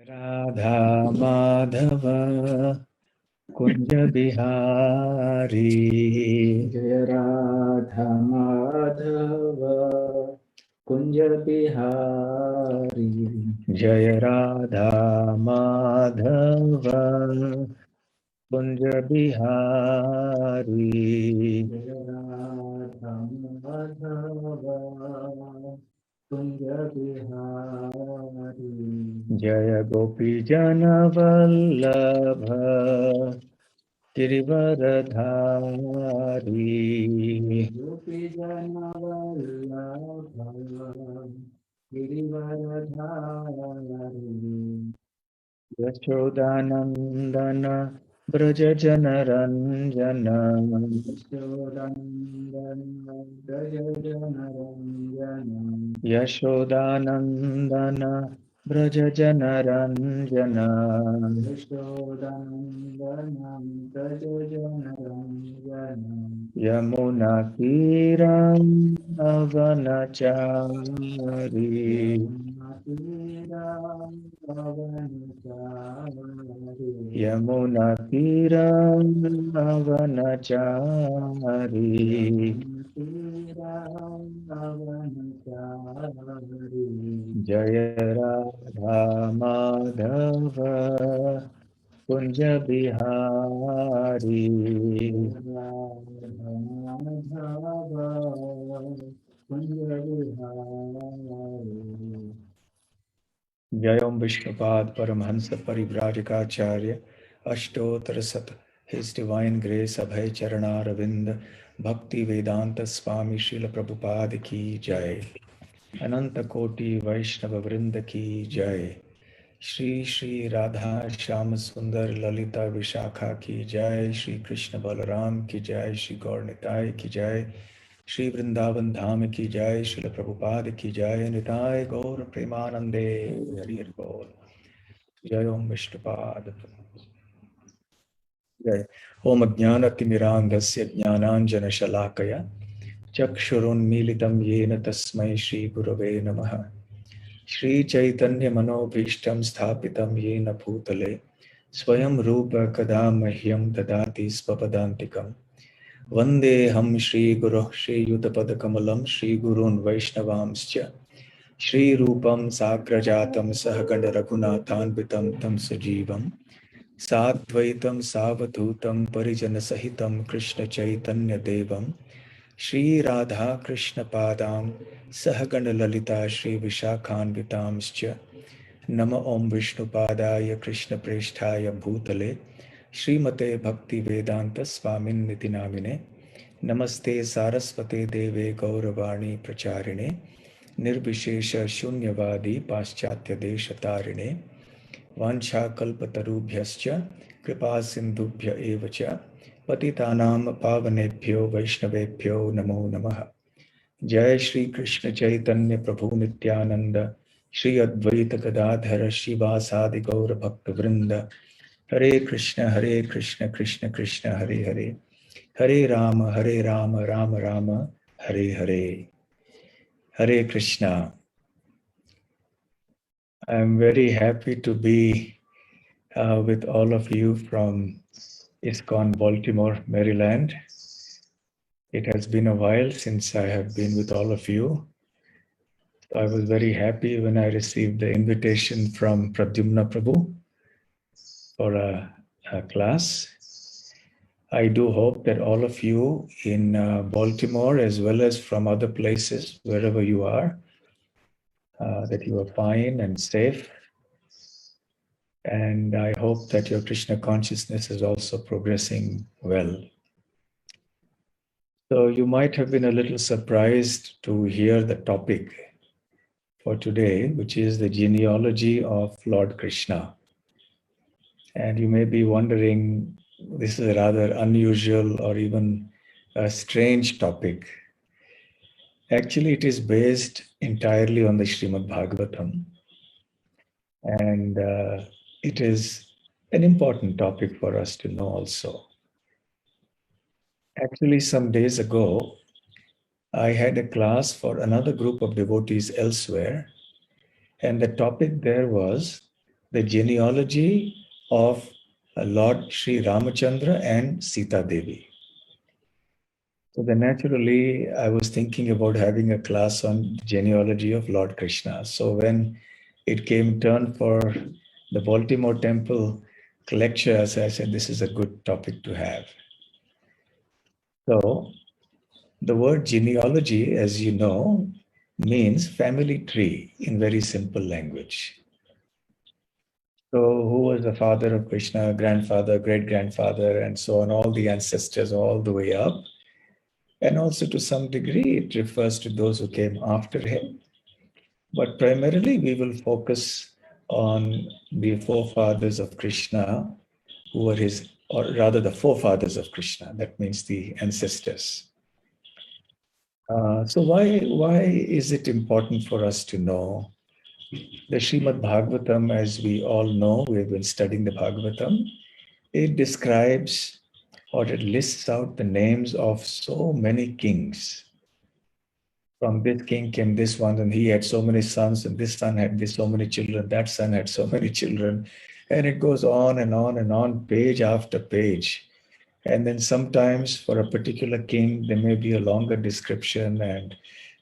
राधा माधव कुंज बिहारी जय राधा माधव कुंज बिहारी जय राधा माधव कुंज बिहारी जय राधा माधव कुंज बिहारी जय गोपी जन वल्लभ गिरिवरधारी गोपी जन वल्लभ गिरिवरधारी यशोदानंदन ब्रज जन रंजन यशोदानंदन ब्रज जन रंजन यशोदानंदन ब्रज जन रंजन यशोदानंदन ब्रज जन रंजन यमुना तीरावनचारी यमुना तीरावनचारी जय राधा माधव कुंज बिहारी कुंज बिहारी जय ओम विष्णुपाद परमहंस परिव्राजकाचार्य अष्टोत्तर शत His Divine Grace Abhay Charanaravvind Bhakti Vedanta Swami Srila Prabhupada ki jai Ananta Koti Vaishnava Vrinda ki jai Shri Shri Radha Shyam Sundar Lalita Vishakha ki jai Shri Krishna Balaram ki jai Shri Gaur Nitai ki jai Shri Vrindavan Dham ki jai Srila Prabhupada ki jai Nitai Gaur Premanande Hari Hari Bol Jai Om Vishnupad Jai Om Ajnanatimirandasya Jnananjana Shalakaya Chakshurunmilitam Yena Tasmai Shri Gurave Namaha Shri Chaitanya Manobhishtam Sthapitam Yena Bhutale Swayam Rupa Kada Mahyam Dadati Svapadantikam Vande Ham Shri Guru Shri Yudapada Kamalam Shri Gurun Vaishnavamscha Shri Rupam Sagrajatam Sahaganda Raghunathanvitam Tam Sajivam Sadvaitam Savadhutam Parijana Sahitam Krishna Chaitanya Devam Shri Radha Krishna Padam Sahaganda Lalita Shri Vishakhanvitamscha Nama Om Vishnu Padaya Krishna Presthaya Bhutale Srimate Bhakti Vedanta Swamin Niti Namine Namaste Saraswate Deve Gauravani Pracharine Nirvishesha Shunyavadi Paschatya Deshatarine Vancha Kalpatarubhyascha Kripa Sindhubhya Evacha Patitanam Pavanebhyo Vaishnavebhyo Namo Namaha Jai Shri Krishna Chaitanya Prabhu Nityananda Shri Advaita Gadadhara Shivasadi Gaura Bhakta Vrinda Hare Krishna Krishna Krishna Hare Hare Hare Rama Rama Rama Hare Hare Hare Krishna. I am very happy to be with all of you from ISKCON Baltimore, Maryland. It has been a while since I have been with all of you. I was very happy when I received the invitation from Pradyumna Prabhu for a class. I do hope that all of you in Baltimore, as well as from other places, wherever you are, that you are fine and safe. And I hope that your Krishna consciousness is also progressing well. So you might have been a little surprised to hear the topic for today, which is the genealogy of Lord Krishna. And you may be wondering, this is a rather unusual or even a strange topic. Actually, it is based entirely on the Srimad Bhagavatam. And it is an important topic for us to know also. Actually, some days ago, I had a class for another group of devotees elsewhere. And the topic there was the genealogy of Lord Sri Ramachandra and Sita Devi. So then naturally, I was thinking about having a class on the genealogy of Lord Krishna. So when it came turn for the Baltimore Temple lectures, I said, this is a good topic to have. So the word genealogy, as you know, means family tree in very simple language. So who was the father of Krishna, grandfather, great-grandfather, and so on, all the ancestors all the way up. And also to some degree, it refers to those who came after him. But primarily, we will focus on the forefathers of Krishna, who were his, or rather the forefathers of Krishna. That means the ancestors. So why is it important for us to know the Srimad Bhagavatam? As we all know, we've been studying the Bhagavatam. It describes or it lists out the names of so many kings. From this king came this one, and he had so many sons, and this son had this so many children, that son had so many children. And it goes on and on and on, page after page. And then sometimes for a particular king, there may be a longer description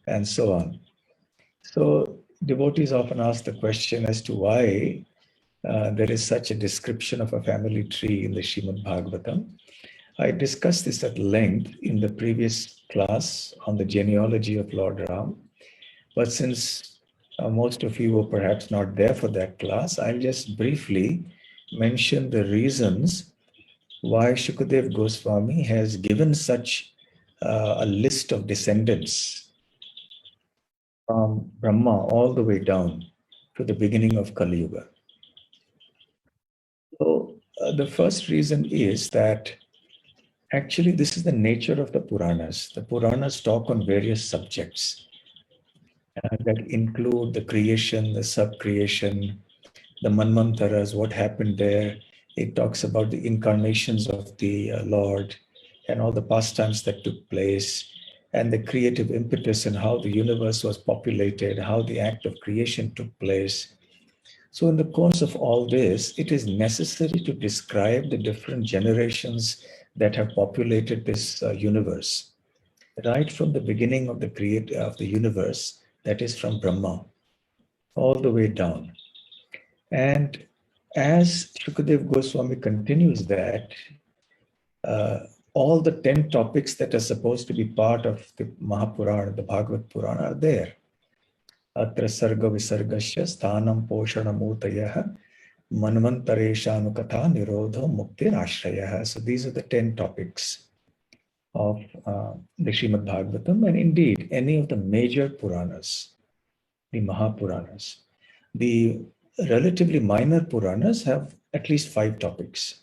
and so on. So devotees often ask the question as to why there is such a description of a family tree in the Srimad Bhagavatam. I discussed this at length in the previous class on the genealogy of Lord Ram. But since most of you were perhaps not there for that class, I'll just briefly mention the reasons why Shukadev Goswami has given such a list of descendants from Brahma all the way down to the beginning of Kali Yuga. So the first reason is that actually this is the nature of the Puranas. The Puranas talk on various subjects that include the creation, the sub-creation, the Manvantaras, what happened there. It talks about the incarnations of the Lord and all the pastimes that took place and the creative impetus and how the universe was populated, how the act of creation took place. So in the course of all this, it is necessary to describe the different generations that have populated this universe, right from the beginning of the universe, that is from Brahma, all the way down. And as Shukadev Goswami continues that, all the 10 topics that are supposed to be part of the Mahapurana, the Bhagavad Purana, are there. Atra sarga visargasya sthanam poshanamutayah manvantareshanu nirodho muktir ashrayah. So these are the 10 topics of the Srimad Bhagavatam, and indeed any of the major Puranas, the Mahapuranas. The relatively minor Puranas have at least 5 topics.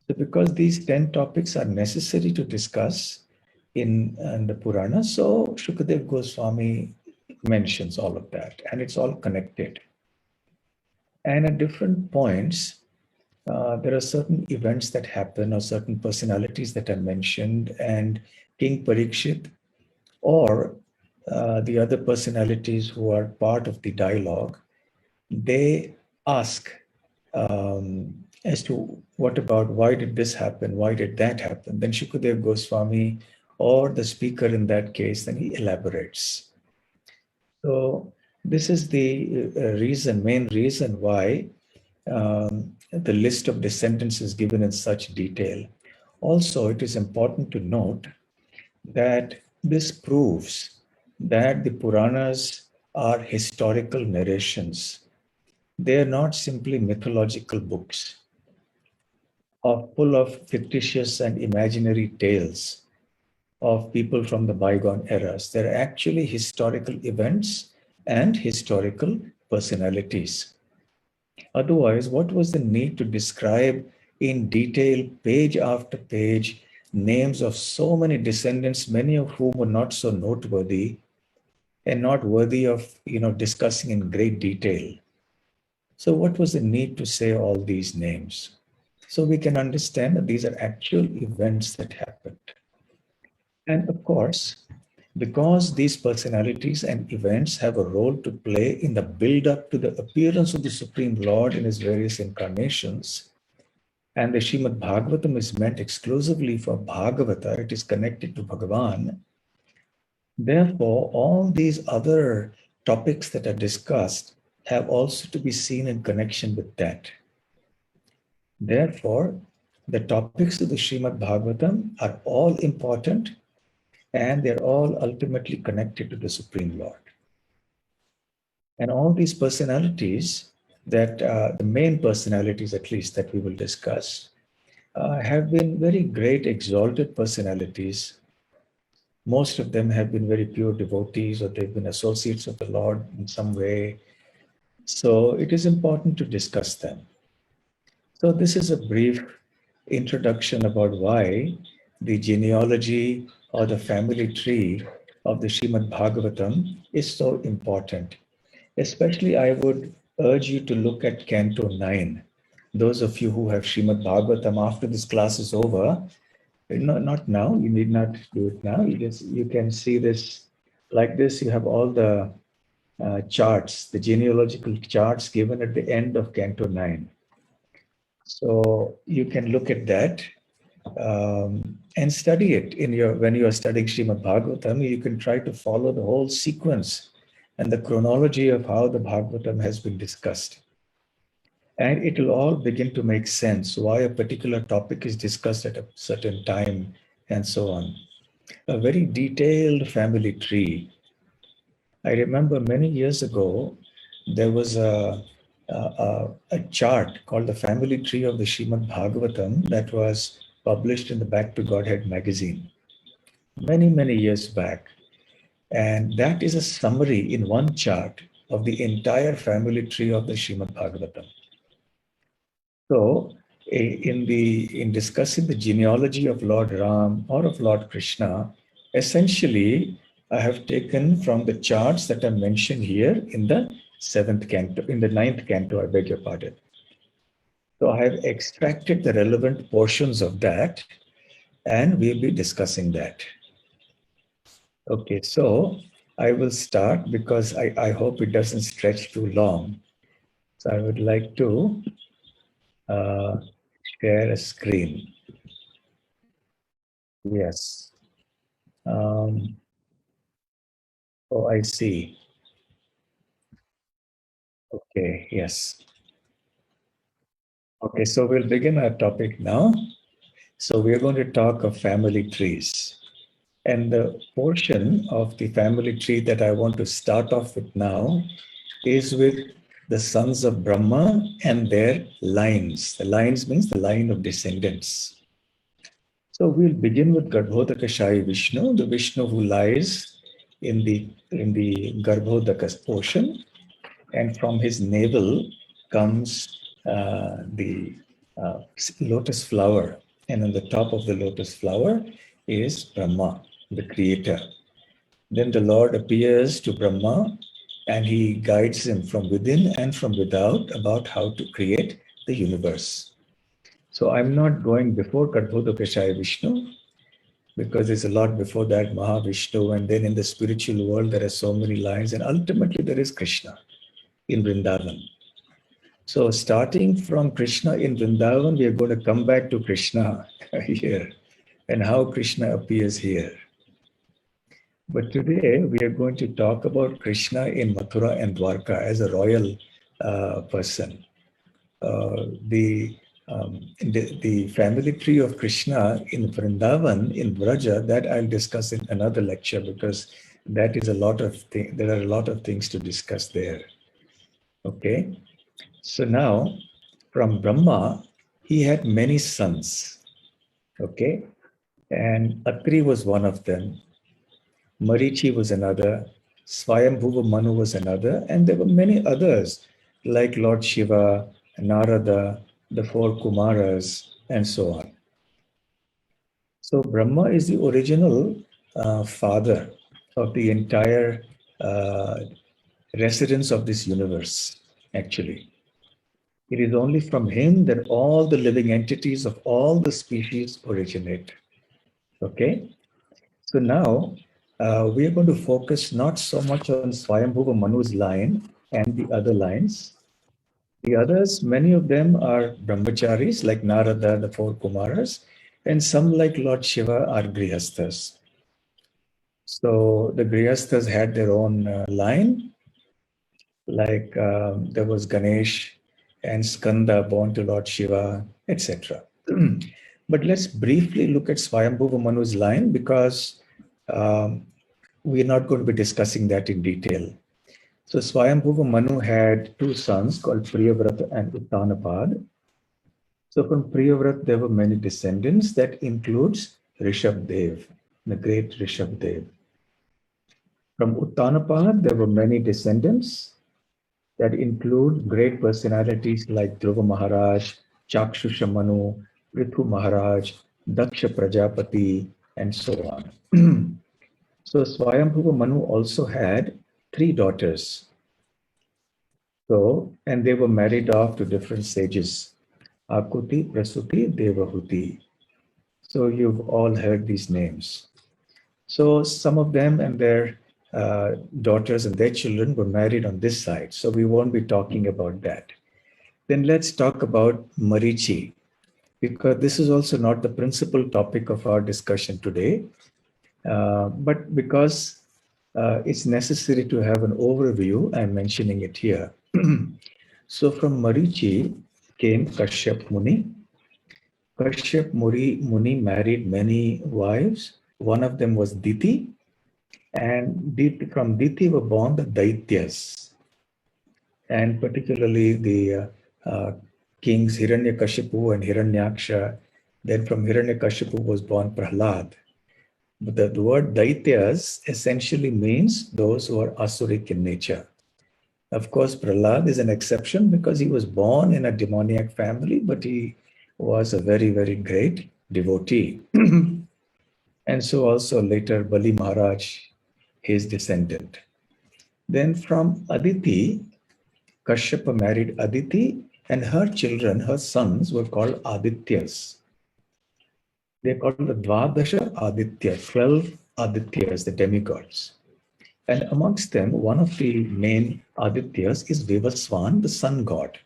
So because these 10 topics are necessary to discuss in the Purana, so Shukadev Goswami mentions all of that, and it's all connected. And at different points, there are certain events that happen or certain personalities that are mentioned, and King Parikshit or the other personalities who are part of the dialogue, they ask as to what about why did this happen, why did that happen? Then Shukadev Goswami or the speaker in that case, then he elaborates. So this is the main reason why the list of descendants is given in such detail. Also, it is important to note that this proves that the Puranas are historical narrations. They are not simply mythological books full of fictitious and imaginary tales of people from the bygone eras. They're actually historical events and historical personalities. Otherwise, what was the need to describe in detail, page after page, names of so many descendants, many of whom were not so noteworthy and not worthy of discussing in great detail? So what was the need to say all these names? So we can understand that these are actual events that happened. And of course, because these personalities and events have a role to play in the build-up to the appearance of the Supreme Lord in his various incarnations, and the Srimad Bhagavatam is meant exclusively for Bhagavata, it is connected to Bhagavan. Therefore, all these other topics that are discussed have also to be seen in connection with that. Therefore, the topics of the Srimad Bhagavatam are all important and they're all ultimately connected to the Supreme Lord. And all these personalities that, the main personalities at least that we will discuss, have been very great exalted personalities. Most of them have been very pure devotees or they've been associates of the Lord in some way. So it is important to discuss them. So this is a brief introduction about why the genealogy or the family tree of the Srimad Bhagavatam is so important. Especially, I would urge you to look at Canto 9. Those of you who have Srimad Bhagavatam after this class is over, no, not now, you need not do it now. You can see this like this. You have all the charts, the genealogical charts given at the end of Canto 9. So you can look at that and study it in your when you are studying Srimad Bhagavatam. You can try to follow the whole sequence and the chronology of how the Bhagavatam has been discussed. And it will all begin to make sense why a particular topic is discussed at a certain time and so on. A very detailed family tree. I remember many years ago, there was a chart called the family tree of the Srimad Bhagavatam that was published in the Back to Godhead magazine many years back. And that is a summary in one chart of the entire family tree of the Srimad Bhagavatam. So, in discussing the genealogy of Lord Ram or of Lord Krishna, essentially, I have taken from the charts that are mentioned here in the ninth canto, I beg your pardon. So I have extracted the relevant portions of that, and we'll be discussing that. Okay, so I will start because I hope it doesn't stretch too long. So I would like to share a screen. Yes. Oh, I see. Okay, yes. Okay, so we'll begin our topic now. So we're going to talk of family trees. And the portion of the family tree that I want to start off with now is with the sons of Brahma and their lines. The lines means the line of descendants. So we'll begin with Garbhodakashayi Vishnu, the Vishnu who lies in the Garbhodaka portion, and from his navel comes the lotus flower, and on the top of the lotus flower is Brahma, the creator. Then the Lord appears to Brahma and he guides him from within and from without about how to create the universe. So I'm not going before Garbhodakashayi Vishnu because there's a lot before that, Mahavishnu, and then in the spiritual world there are so many lines, and ultimately there is Krishna in Vrindavan. So starting from Krishna in Vrindavan, we are going to come back to Krishna here and how Krishna appears here. But today we are going to talk about Krishna in Mathura and Dwarka as a royal person. The family tree of Krishna in Vrindavan, in Vraja, that I'll discuss in another lecture because that is there are a lot of things to discuss there. Okay. So now, from Brahma, he had many sons, okay? And Atri was one of them, Marichi was another, Swayambhuva Manu was another, and there were many others, like Lord Shiva, Narada, the four Kumaras, and so on. So Brahma is the original father of the entire residence of this universe, actually. It is only from him that all the living entities of all the species originate. Okay? So now, we are going to focus not so much on Swayambhuva Manu's line and the other lines. The others, many of them are brahmacharis like Narada, the four Kumaras, and some like Lord Shiva are grihasthas. So the grihasthas had their own line, like there was Ganesh and Skanda born to Lord Shiva, etc. But let's briefly look at Swayambhuva Manu's line because we're not going to be discussing that in detail. So Swayambhuva Manu had two sons called Priyavrata and Uttanapad. So from Priyavrata, there were many descendants. That includes Rishabdev, the great Rishabdev. From Uttanapad, there were many descendants that include great personalities like Dhruva Maharaj, Chakshusha Manu, Prithu Maharaj, Daksha Prajapati, and so on. So Swayambhuva Manu also had three daughters. So, and they were married off to different sages, Akuti, Prasuti, Devahuti. So you've all heard these names. So some of them and their daughters and their children were married on this side. So we won't be talking about that. Then let's talk about Marichi, because this is also not the principal topic of our discussion today. But because it's necessary to have an overview, I'm mentioning it here. So from Marichi came Kashyap Muni. Kashyap Muni married many wives. One of them was Diti, and from Diti were born the Daityas, and particularly the kings Hiranyakashipu and Hiranyaksha. Then from Hiranyakashipu was born Prahlad. But the word Daityas essentially means those who are asuric in nature. Of course, Prahlad is an exception because he was born in a demoniac family, but he was a very, very great devotee. And so also later Bali Maharaj, his descendant. Then from Aditi, Kashyapa married Aditi, and her children, her sons, were called Adityas. They're called the Dvadasha Aditya, 12 Adityas, the demigods. And amongst them, one of the main Adityas is Vivaswan, the sun god.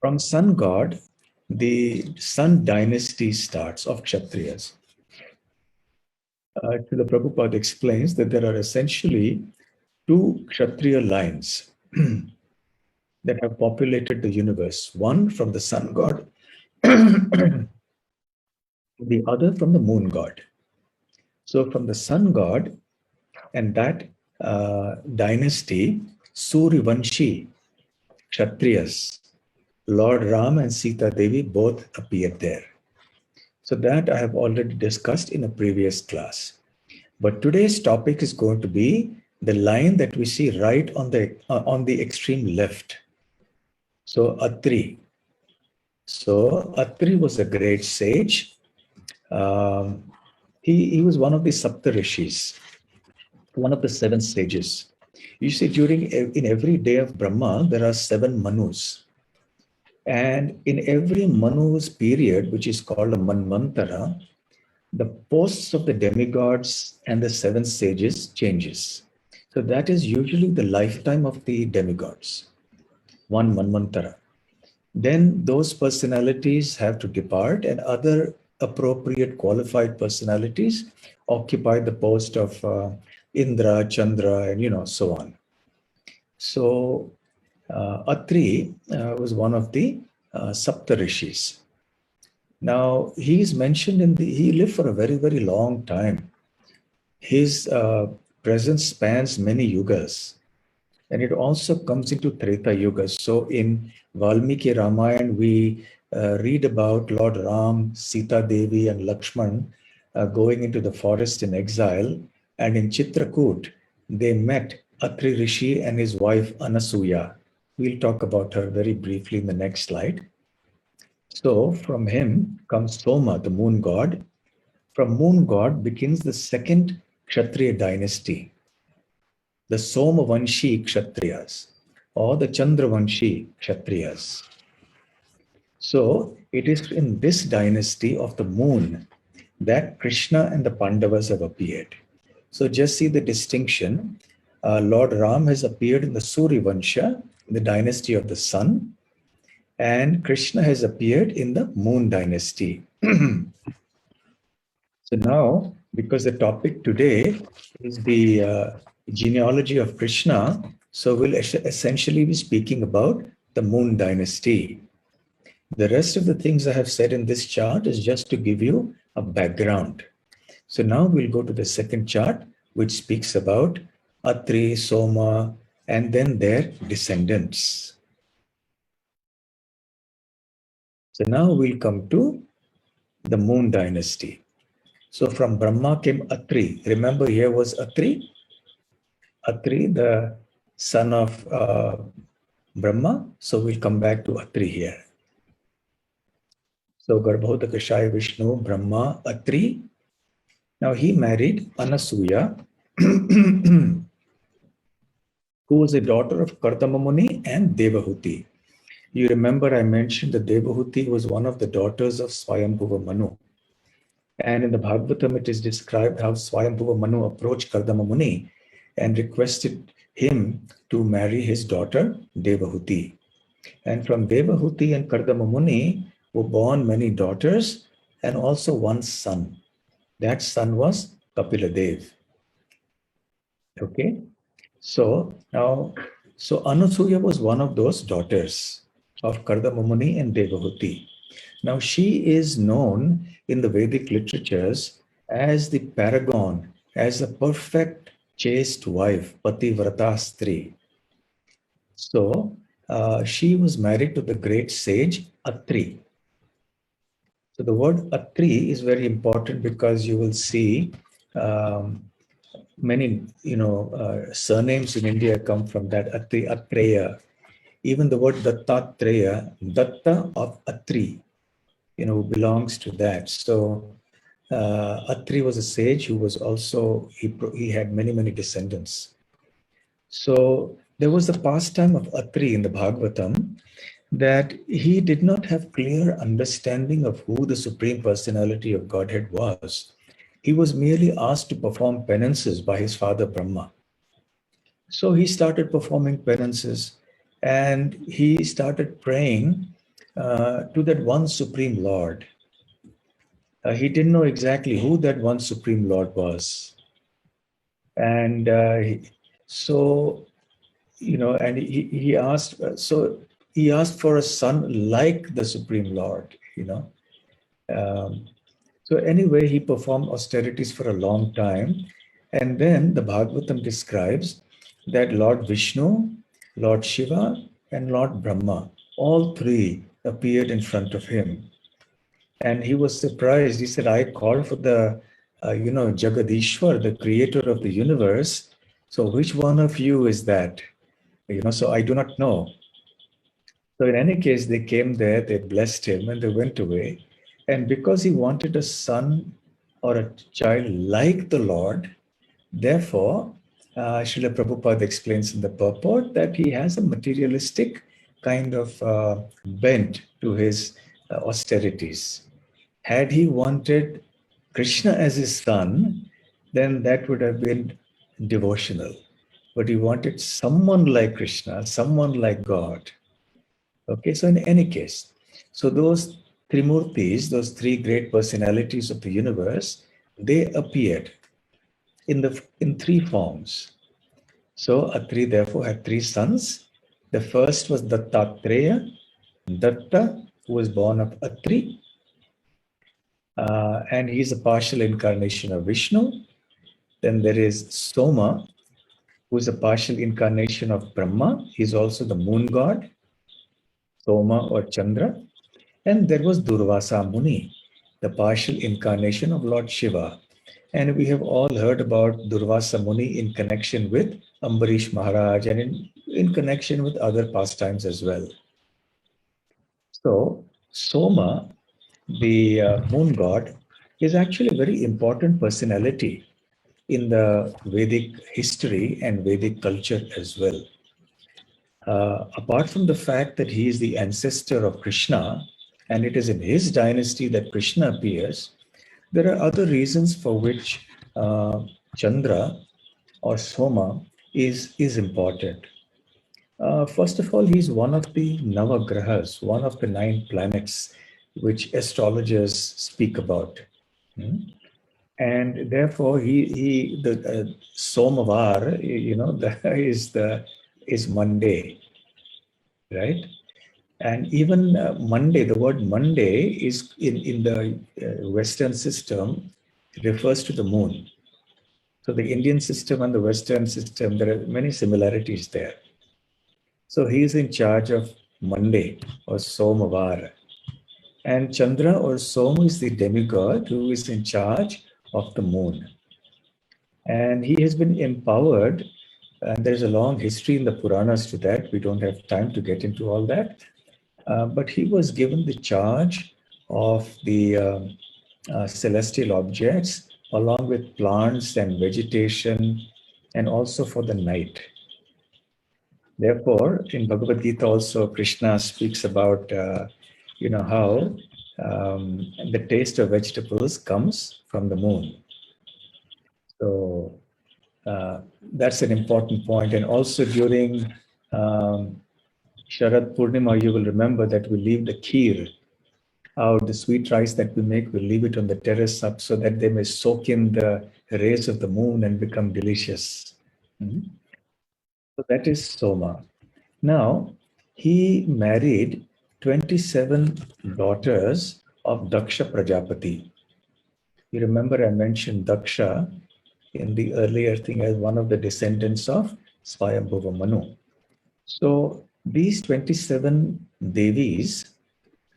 From sun god, the sun dynasty starts of Kshatriyas. The Prabhupada explains that there are essentially two Kshatriya lines that have populated the universe. One from the sun god, the other from the moon god. So from the sun god and that dynasty, Suryavanshi Kshatriyas, Lord Ram and Sita Devi both appeared there. So that I have already discussed in a previous class. But today's topic is going to be the line that we see right on the extreme left. So Atri. So Atri was a great sage. He was one of the Saptarishis, one of the 7 sages. You see, in every day of Brahma, there are 7 Manus. And in every Manu's period, which is called a Manvantara, the posts of the demigods and the 7 sages changes. So that is usually the lifetime of the demigods, one Manvantara. Then those personalities have to depart and other appropriate qualified personalities occupy the post of Indra, Chandra, and so on. So Atri was one of the Saptarishis. Now he is mentioned he lived for a very, very long time. His presence spans many yugas. And it also comes into Treta Yuga. So in Valmiki Ramayana, we read about Lord Ram, Sita Devi, and Lakshman going into the forest in exile. And in Chitrakoot, they met Atri Rishi and his wife Anasuya. We'll talk about her very briefly in the next slide. So from him comes Soma, the moon god. From moon god begins the second Kshatriya dynasty, the Somavanshi Kshatriyas or the Chandravanshi Kshatriyas. So it is in this dynasty of the moon that Krishna and the Pandavas have appeared. So just see the distinction. Lord Ram has appeared in the Suryavancha, the dynasty of the sun, and Krishna has appeared in the moon dynasty. So now, because the topic today is the genealogy of Krishna, so we'll essentially be speaking about the moon dynasty. The rest of the things I have said in this chart is just to give you a background. So now we'll go to the second chart, which speaks about Atri, Soma, and then their descendants. So now we'll come to the moon dynasty. So from Brahma came Atri. Remember, here was Atri. Atri, the son of Brahma. So we'll come back to Atri here. So Garbhodakashaya Vishnu, Brahma, Atri. Now he married Anasuya, who was a daughter of Kardama Muni and Devahuti. You remember I mentioned that Devahuti was one of the daughters of Swayambhuva Manu. And in the Bhagavatam, it is described how Swayambhuva Manu approached Kardama Muni and requested him to marry his daughter Devahuti. And from Devahuti and Kardama Muni were born many daughters and also one son. That son was Kapila Dev. Okay, so now, so Anasuya was one of those daughters of Kardama Muni and Devahuti. Now she is known in the Vedic literatures as the paragon, as a perfect chaste wife, Pativrata Stri. So she was married to the great sage Atri. So the word Atri is very important because you will see many, surnames in India come from that Atri, Atreya. Even the word Dattatreya, Datta of Atri, belongs to that. So Atri was a sage who was also, he had many, many descendants. So there was the pastime of Atri in the Bhagavatam that he did not have clear understanding of who the Supreme Personality of Godhead was. He was merely asked to perform penances by his father Brahma. So he started performing penances and he started praying to that one Supreme Lord. He didn't know exactly who that one Supreme Lord was. And so, and he asked, he asked for a son like the Supreme Lord, So anyway, he performed austerities for a long time. And then the Bhagavatam describes that Lord Vishnu, Lord Shiva, and Lord Brahma, all three appeared in front of him. And he was surprised. He said, I called for the, Jagadishwar, the creator of the universe. So which one of you is that? So I do not know. So in any case, they came there, they blessed him, and they went away. And because he wanted a son or a child like the Lord, therefore, Srila Prabhupada explains in the purport that he has a materialistic kind of bent to his austerities. Had he wanted Krishna as his son, then that would have been devotional. But he wanted someone like Krishna, someone like God. Okay, so in any case, so those Trimurtis, those three great personalities of the universe, they appeared in three forms. So Atri therefore had three sons. The first was Dattatreya, Datta, who was born of Atri, and he's a partial incarnation of Vishnu. Then there is Soma, who is a partial incarnation of Brahma. He's also the moon god, Soma or Chandra. And there was Durvasa Muni, the partial incarnation of Lord Shiva. And we have all heard about Durvasa Muni in connection with Ambarish Maharaj and in connection with other pastimes as well. So Soma, the moon god, is actually a very important personality in the Vedic history and Vedic culture as well. Apart from the fact that he is the ancestor of Krishna, and it is in his dynasty that Krishna appears, there are other reasons for which Chandra or Soma is important. First of all, he's one of the Navagrahas, one of the 9 planets which astrologers speak about. Hmm? And therefore, the Somavar, is Monday, right? And even Monday, the word Monday is in the Western system refers to the moon. So the Indian system and the Western system, there are many similarities there. So he is in charge of Monday or Somavar. And Chandra or Soma is the demigod who is in charge of the moon. And he has been empowered, and there's a long history in the Puranas to that. We don't have time to get into all that. But he was given the charge of the celestial objects along with plants and vegetation and also for the night. Therefore, in Bhagavad Gita also Krishna speaks about how the taste of vegetables comes from the moon. So that's an important point. And also during Sharad Purnima, you will remember that we leave the kheer out, the sweet rice that we make, we leave it on the terrace up so that they may soak in the rays of the moon and become delicious. Mhm. So that is Soma. Now, he married 27 daughters of Daksha Prajapati. You remember I mentioned Daksha in the earlier thing as one of the descendants of Swayambhuva Manu. So these 27 Devis,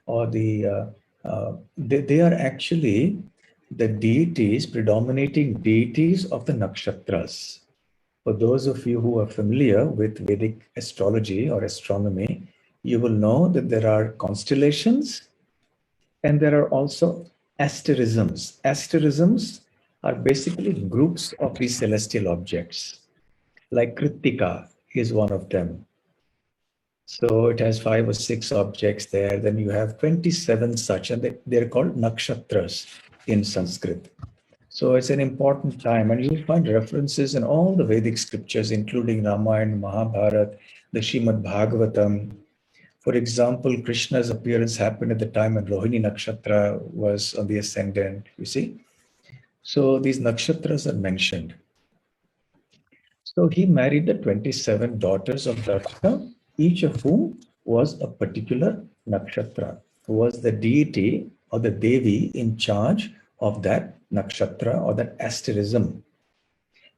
or they are actually the deities, predominating deities of the nakshatras. For those of you who are familiar with Vedic astrology or astronomy, you will know that there are constellations and there are also asterisms. Asterisms are basically groups of these celestial objects, like Kritika is one of them. So it has 5 or 6 objects there. Then you have 27 such, and they're called nakshatras in Sanskrit. So it's an important time, and you'll find references in all the Vedic scriptures, including Ramayana, Mahabharata, the Srimad Bhagavatam. For example, Krishna's appearance happened at the time when Rohini Nakshatra was on the ascendant, you see. So these nakshatras are mentioned. So he married the 27 daughters of Daksha, each of whom was a particular nakshatra, who was the deity or the Devi in charge of that nakshatra or that asterism.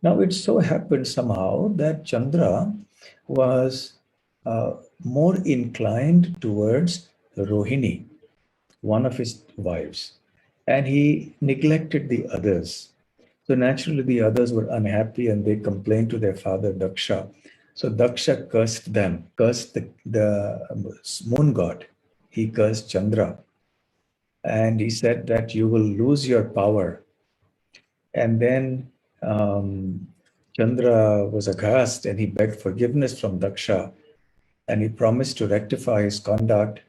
Now it so happened somehow that Chandra was more inclined towards Rohini, one of his wives, and he neglected the others. So naturally, the others were unhappy and they complained to their father Daksha. So Daksha cursed them, cursed the moon god. He cursed Chandra. And he said that you will lose your power. And then Chandra was aghast and he begged forgiveness from Daksha. And he promised to rectify his conduct.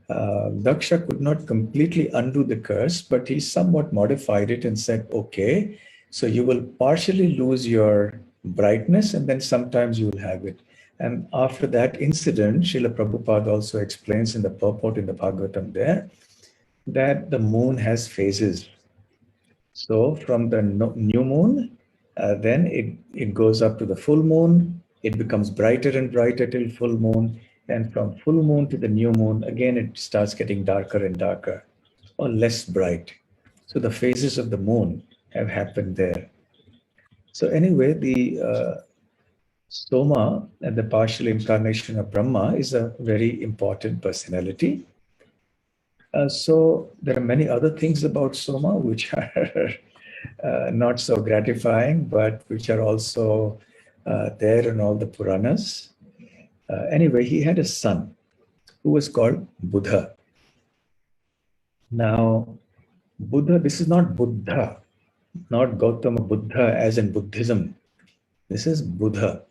Daksha could not completely undo the curse, but he somewhat modified it and said, okay, so you will partially lose your brightness and then sometimes you will have it. And after that incident, Srila Prabhupada also explains in the purport in the Bhagavatam there that the moon has phases. So from the new moon, then it goes up to the full moon. It becomes brighter and brighter till full moon. And from full moon to the new moon, again, it starts getting darker and darker or less bright. So the phases of the moon have happened there. So anyway, the Soma and the partial incarnation of Brahma is a very important personality. So there are many other things about Soma which are not so gratifying, but which are also there in all the Puranas. Anyway, he had a son who was called Buddha. Now, Buddha, this is not Buddha, not Gautama Buddha as in Buddhism. This is Buddha.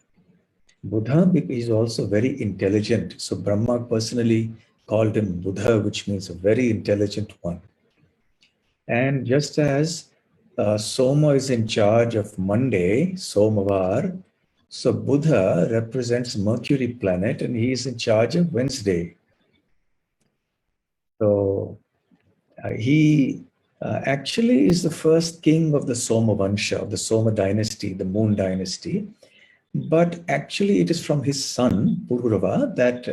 Buddha is also very intelligent. So Brahma personally called him Buddha, which means a very intelligent one. And just as Soma is in charge of Monday, Somavar. So Buddha represents Mercury planet and he is in charge of Wednesday. So he actually is the first king of the Soma Vansha, of the Soma dynasty, the moon dynasty. But actually it is from his son, Pururava, that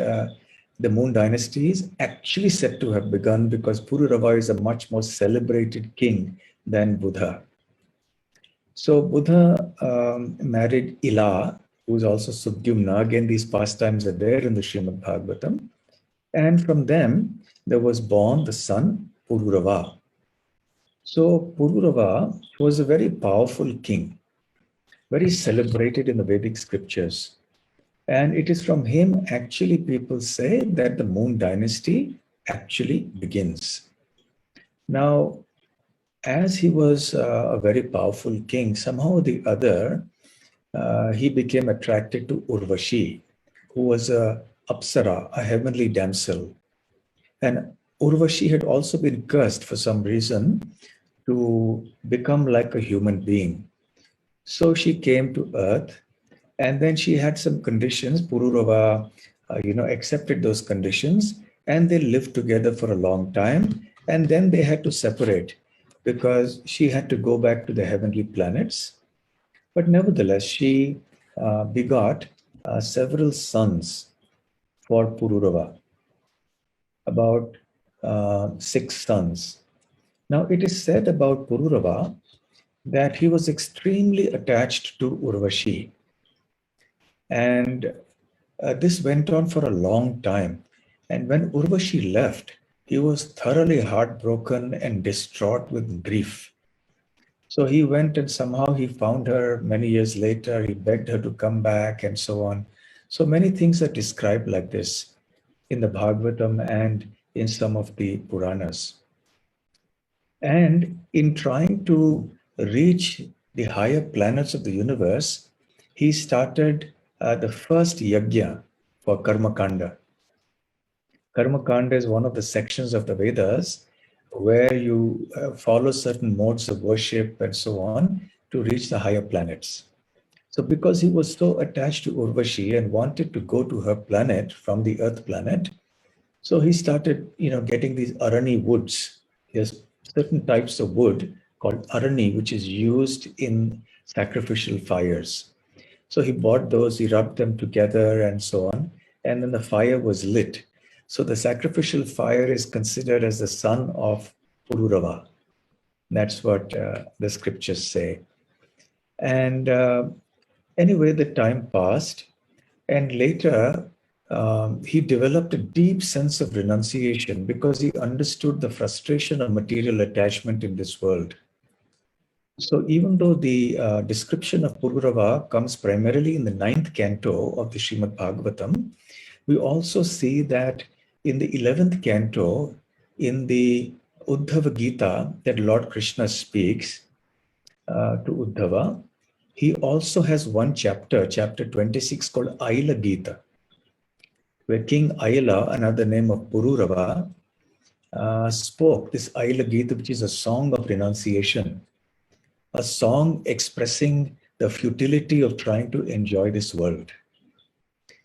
the moon dynasty is actually said to have begun, because Pururava is a much more celebrated king than Buddha. So Buddha married Ila, who is also Subdyumna. Again, these pastimes are there in the Srimad Bhagavatam. And from them, there was born the son Pururava. So Pururava was a very powerful king, very celebrated in the Vedic scriptures. And it is from him, actually, people say that the moon dynasty actually begins. Now, as he was a very powerful king, somehow or the other, he became attracted to Urvashi, who was a Apsara, a heavenly damsel. And Urvashi had also been cursed for some reason to become like a human being. So she came to earth, and then she had some conditions. Pururava, accepted those conditions, and they lived together for a long time. And then they had to separate because she had to go back to the heavenly planets. But nevertheless, she begot several sons for Pururava, about 6 sons. Now, it is said about Pururava that he was extremely attached to Urvashi. And this went on for a long time. And when Urvashi left, he was thoroughly heartbroken and distraught with grief. So he went and somehow he found her many years later. He begged her to come back and so on. So many things are described like this in the Bhagavatam and in some of the Puranas. And in trying to reach the higher planets of the universe, he started the first yajna for Karma Kanda. Karma Kanda is one of the sections of the Vedas where you follow certain modes of worship and so on to reach the higher planets. So because he was so attached to Urvashi and wanted to go to her planet from the Earth planet, so he started, getting these arani woods. There's certain types of wood called arani, which is used in sacrificial fires. So he bought those, he rubbed them together and so on, and then the fire was lit. So the sacrificial fire is considered as the son of Pururava. That's what the scriptures say. And anyway, the time passed, and later he developed a deep sense of renunciation because he understood the frustration of material attachment in this world. So even though the description of Pururava comes primarily in the 9th canto of the Srimad Bhagavatam, we also see that in the 11th canto, in the Uddhava Gita that Lord Krishna speaks to Uddhava, he also has one chapter, chapter 26, called Aila Gita, where King Aila, another name of Pururava, spoke this Aila Gita, which is a song of renunciation, a song expressing the futility of trying to enjoy this world.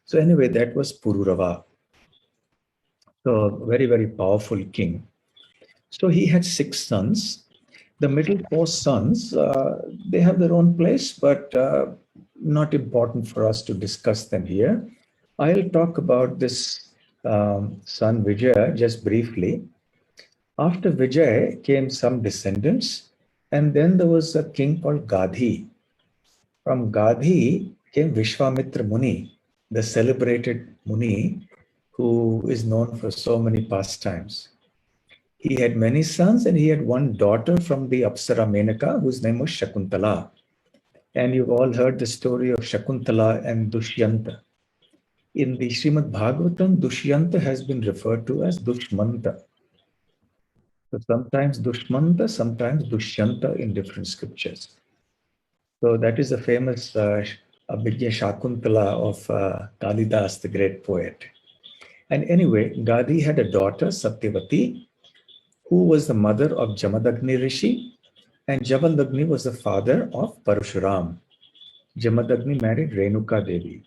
So anyway, that was Pururava. So very, very powerful king. So he had 6 sons. The middle 4 sons, they have their own place, but not important for us to discuss them here. I'll talk about this son Vijaya just briefly. After Vijay came some descendants, and then there was a king called Gadhi. From Gadhi came Vishwamitra Muni, the celebrated Muni who is known for so many pastimes. He had many sons and he had one daughter from the Apsara Menaka, whose name was Shakuntala. And you've all heard the story of Shakuntala and Dushyanta. In the Srimad Bhagavatam, Dushyanta has been referred to as Dushmanta. So sometimes Dushmanta, sometimes Dushyanta in different scriptures. So that is the famous Abhijna Shakuntala of Kalidas, the great poet. And anyway, Gadhi had a daughter, Satyavati, who was the mother of Jamadagni Rishi, And Jamadagni was the father of Parashuram. Jamadagni married Renuka Devi.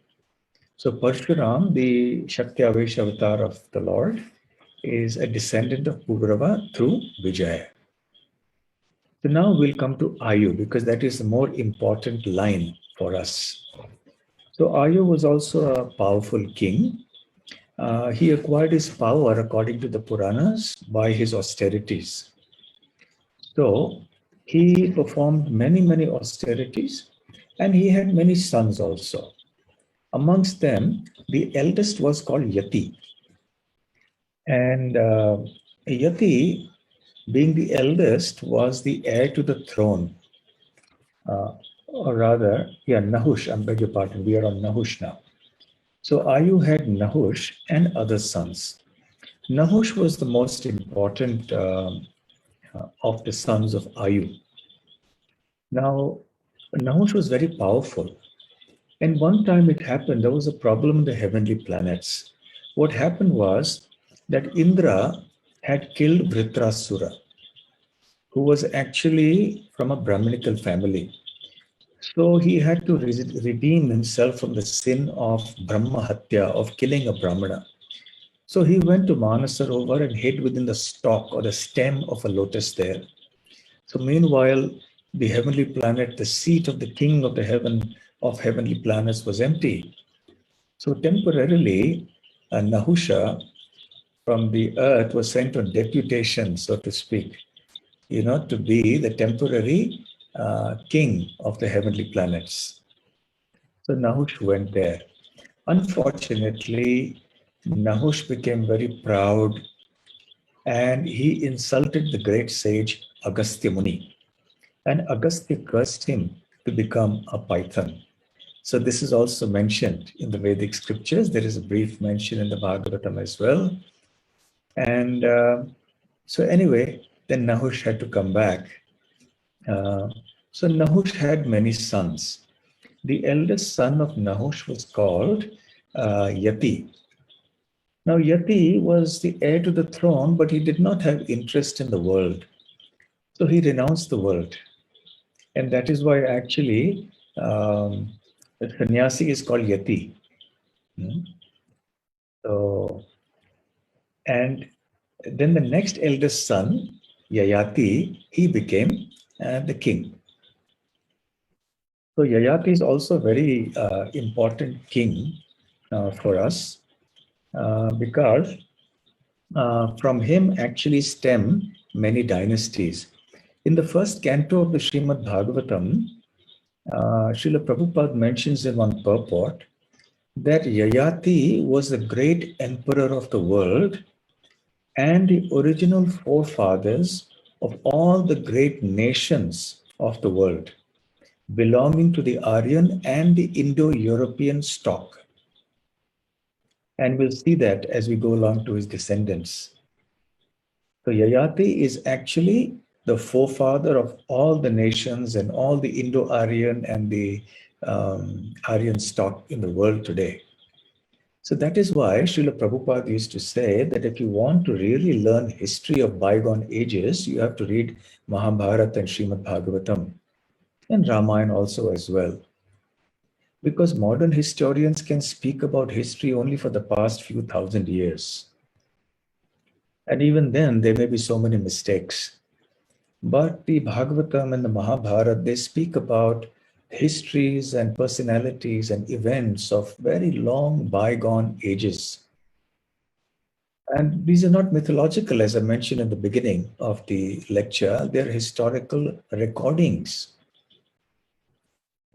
So Parshuram, the Shakti Avesh avatar of the Lord, is a descendant of Purava through Vijaya. So now we'll come to Ayu because that is the more important line for us. So Ayu was also a powerful king. He acquired his power, according to the Puranas, by his austerities. So he performed many, many austerities, and he had many sons also. Amongst them, the eldest was called Yati. And Yati, being the eldest, was the heir to the throne. Or rather, Nahush, I beg your pardon, we are on Nahush now. So Ayu had Nahush and other sons. Nahush was the most important of the sons of Ayu. Now, Nahush was very powerful. And one time it happened, there was a problem in the heavenly planets. What happened was that Indra had killed Vritrasura, who was actually from a Brahminical family. So he had to redeem himself from the sin of Brahma Hatya, of killing a Brahmana. So he went to Manasarovar and hid within the stalk or the stem of a lotus there. So meanwhile, the heavenly planet, the seat of the king of the heaven of heavenly planets was empty. So temporarily, Nahusha from the earth was sent on deputation, so to speak, to be the temporary king of the heavenly planets. So Nahush went there. Unfortunately, Nahush became very proud and he insulted the great sage Agastya Muni. And Agastya cursed him to become a python. So this is also mentioned in the Vedic scriptures. There is a brief mention in the Bhagavatam as well. And so anyway, then Nahush had to come back. So Nahush had many sons. The eldest son of Nahush was called Yati. Now Yati was the heir to the throne, but he did not have interest in the world. So he renounced the world. And that is why actually the sannyasi is called Yati. So, and then the next eldest son, Yayati, he became the king. So Yayati is also a very important king for us because from him actually stem many dynasties. In the first canto of the Srimad Bhagavatam, Srila Prabhupada mentions in one purport that Yayati was the great emperor of the world and the original forefathers of all the great nations of the world, belonging to the Aryan and the Indo-European stock. And we'll see that as we go along to his descendants. So Yayati is actually the forefather of all the nations and all the Indo-Aryan and the Aryan stock in the world today. So that is why Srila Prabhupada used to say that if you want to really learn history of bygone ages, you have to read Mahabharata and Srimad Bhagavatam and Ramayana also as well. Because modern historians can speak about history only for the past few thousand years. And even then, there may be so many mistakes. But the Bhagavatam and the Mahabharata, they speak about histories and personalities and events of very long bygone ages. And these are not mythological, as I mentioned in the beginning of the lecture. They're historical recordings.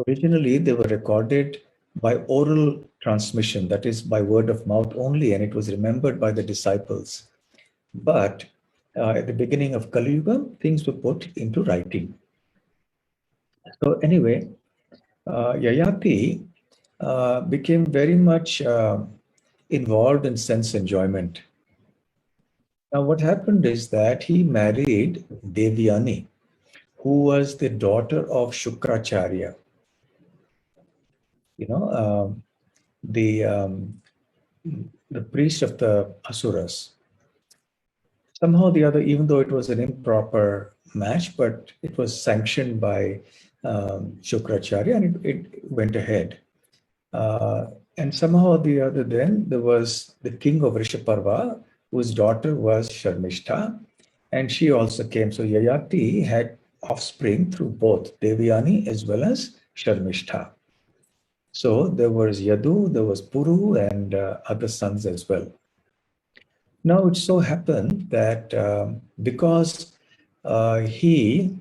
Originally, they were recorded by oral transmission, that is, by word of mouth only, and it was remembered by the disciples. But at the beginning of Kali Yuga, things were put into writing. So anyway, Yayati became very much involved in sense enjoyment. Now, what happened is that he married Devyani, who was the daughter of Shukracharya. The priest of the Asuras. somehow or the other, even though it was an improper match, but it was sanctioned by Shukracharya, and it went ahead. And somehow or the other, then there was the king of Rishaparva, whose daughter was Sharmishta, and she also came. So Yayati had offspring through both Devyani as well as Sharmishta. So there was Yadu, there was Puru, and other sons as well. Now it so happened that because he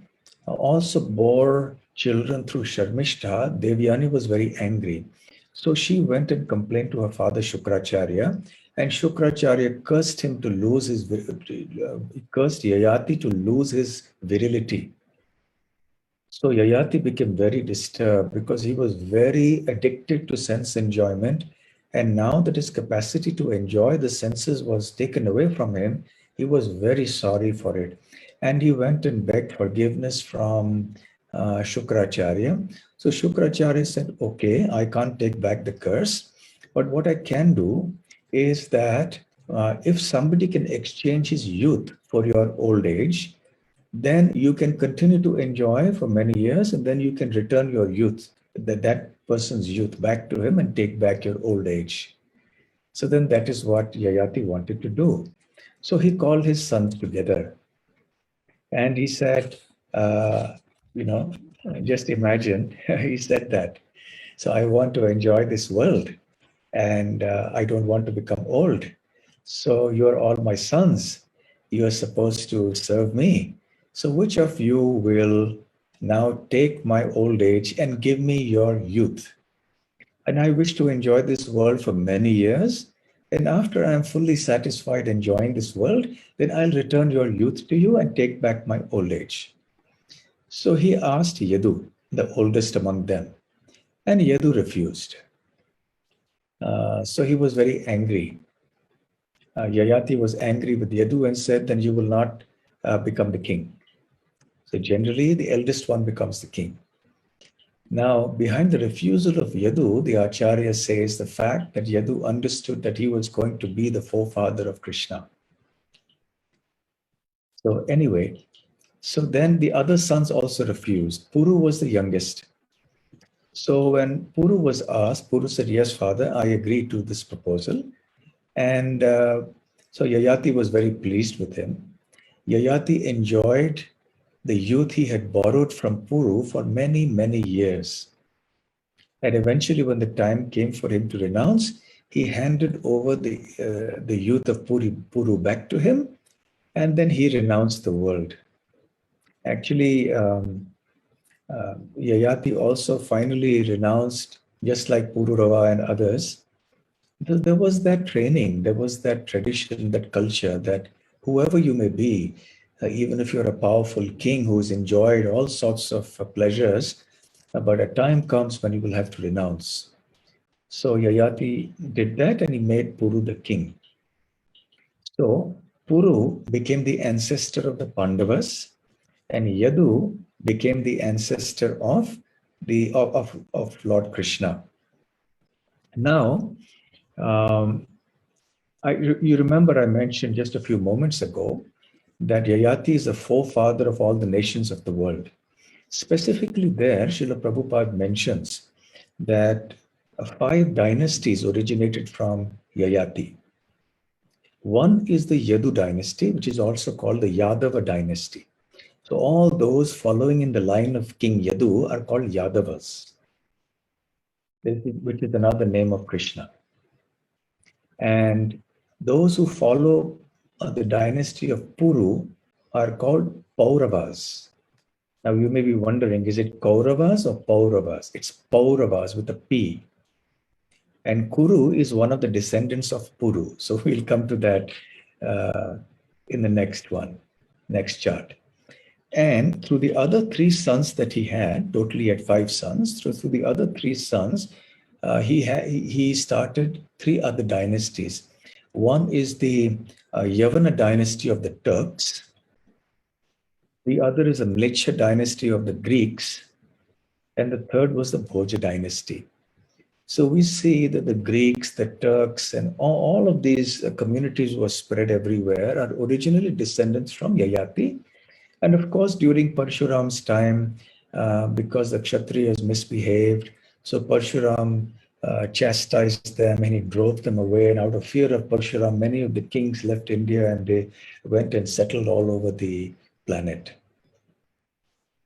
also bore children through Sharmishta, Devyani was very angry. So she went and complained to her father Shukracharya, and Shukracharya cursed him to lose his, cursed Yayati to lose his virility. So Yayati became very disturbed because he was very addicted to sense enjoyment. And now that his capacity to enjoy the senses was taken away from him, he was very sorry for it. And he went and begged forgiveness from Shukracharya. So Shukracharya said, okay, I can't take back the curse, but what I can do is that if somebody can exchange his youth for your old age, then you can continue to enjoy for many years, and then you can return your youth, that person's youth, back to him and take back your old age. So then that is what Yayati wanted to do. So he called his sons together and he said, uh, you know, just imagine, he said that. So I want to enjoy this world and I don't want to become old. So you're all my sons. You're supposed to serve me. So which of you will now take my old age and give me your youth? And I wish to enjoy this world for many years. And after I am fully satisfied enjoying this world, then I'll return your youth to you and take back my old age. So he asked Yadu, the oldest among them, and Yadu refused. So he was very angry. Yayati was angry with Yadu and said, then you will not become the king. So generally, the eldest one becomes the king. Now, behind the refusal of Yadu, the Acharya says the fact that Yadu understood that he was going to be the forefather of Krishna. So anyway, so then the other sons also refused. Puru was the youngest. So when Puru was asked, Puru said, yes, father, I agree to this proposal. And so Yayati was very pleased with him. Yayati enjoyed the youth he had borrowed from Puru for many, many years. And eventually, when the time came for him to renounce, he handed over the youth of Puru back to him, and then he renounced the world. Actually, Yayati also finally renounced, just like Pururava and others. There was that training, there was that tradition, that culture that whoever you may be, even if you're a powerful king who's enjoyed all sorts of pleasures, but a time comes when you will have to renounce. So Yayati did that and he made Puru the king. So Puru became the ancestor of the Pandavas and Yadu became the ancestor of Lord Krishna. Now, you remember I mentioned just a few moments ago that Yayati is the forefather of all the nations of the world. Specifically there, Srila Prabhupada mentions that 5 dynasties originated from Yayati. One is the Yadu dynasty, which is also called the Yadava dynasty. So all those following in the line of King Yadu are called Yadavas, which is another name of Krishna. And those who follow the dynasty of Puru are called Pauravas. Now you may be wondering, is it Kauravas or Pauravas? It's Pauravas with a P. And Kuru is one of the descendants of Puru. So we'll come to that in the next chart. And through the other 3 sons that he had, totally had 5 sons, through the other 3 sons, he started 3 other dynasties. One is the Yavana dynasty of the Turks. The other is a Mlecha dynasty of the Greeks. And the third was the Bhoja dynasty. So we see that the Greeks, the Turks, and all of these communities were spread everywhere are originally descendants from Yayati. And of course, during Parshuram's time, because the Kshatriyas misbehaved, so Parshuram chastised them and he drove them away. And out of fear of Parshuram, many of the kings left India and they went and settled all over the planet.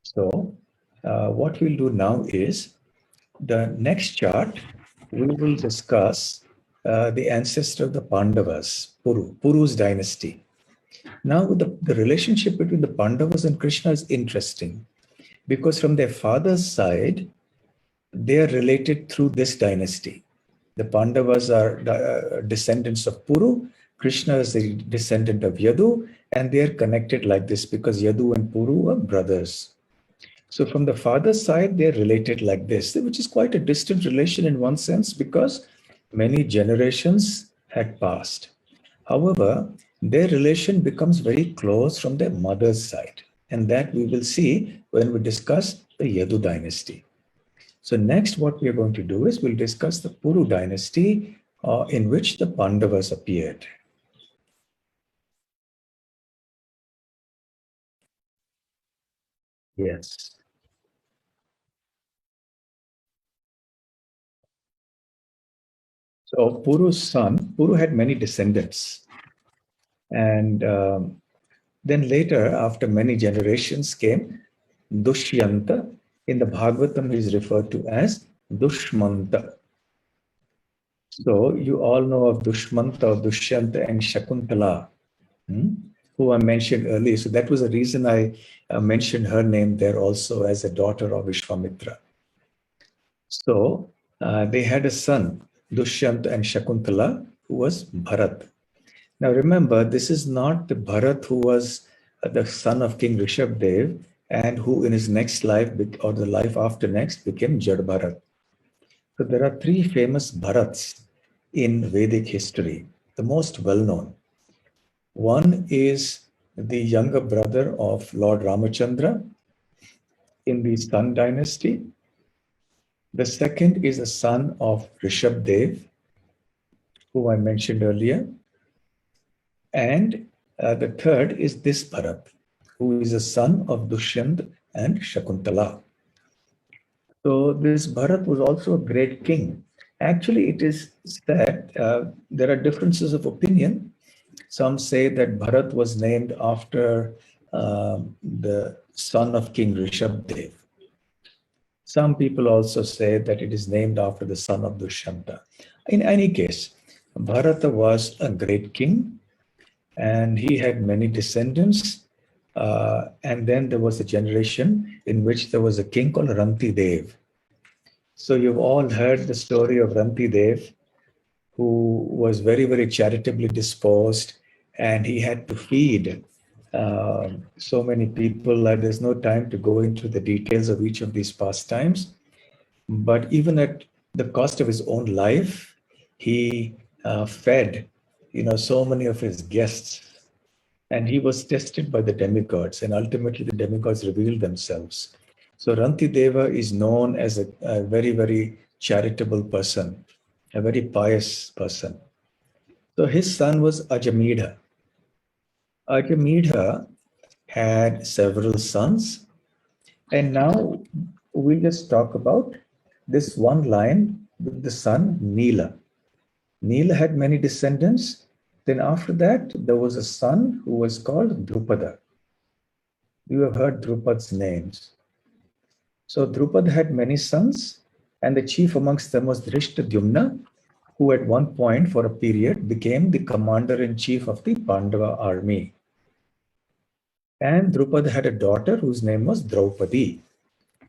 So what we'll do now is the next chart, we will discuss the ancestor of the Pandavas, Puru's dynasty. Now, the relationship between the Pandavas and Krishna is interesting because from their father's side, they are related through this dynasty. The Pandavas are descendants of Puru, Krishna is a descendant of Yadu, and they are connected like this because Yadu and Puru are brothers. So from the father's side, they're related like this, which is quite a distant relation in one sense because many generations had passed. However, their relation becomes very close from their mother's side. And that we will see when we discuss the Yadu dynasty. So next, what we are going to do is we'll discuss the Puru dynasty in which the Pandavas appeared. Yes. So Puru's son, Puru had many descendants. And then later, after many generations came Dushyanta. In the Bhagavatam, he is referred to as Dushmanta. So you all know of Dushmanta, Dushyanta, and Shakuntala, who I mentioned earlier. So that was the reason I mentioned her name there also as a daughter of Vishwamitra. So they had a son, Dushyanta and Shakuntala, who was Bharat. Now remember, this is not the Bharat who was the son of King Rishabdev and who in his next life or the life after next became Jad Bharat. So there are three famous Bharats in Vedic history, the most well-known. One is the younger brother of Lord Ramachandra in the Sun dynasty. The second is the son of Rishabdev, who I mentioned earlier. And the third is this Bharat, who is a son of Dushyant and Shakuntala. So this Bharat was also a great king. Actually, it is said there are differences of opinion. Some say that Bharat was named after the son of King Rishabdev. Some people also say that it is named after the son of Dushyanta. In any case, Bharata was a great king and he had many descendants. And then there was a generation in which there was a king called Ranti Dev. So you've all heard the story of Ranti Dev, who was very, very charitably disposed, and he had to feed so many people. There's no time to go into the details of each of these pastimes. But even at the cost of his own life, he fed, so many of his guests. And he was tested by the demigods, and ultimately the demigods revealed themselves. So Rantideva is known as a very, very charitable person, a very pious person. So his son was Ajamedha. Ajamedha had several sons, and now we'll just talk about this one line with the son Nila. Nila had many descendants. Then after that, there was a son who was called Drupada. You have heard Drupad's names. So Drupad had many sons, and the chief amongst them was Drishtadyumna, who at one point for a period became the commander-in-chief of the Pandava army. And Drupad had a daughter whose name was Draupadi.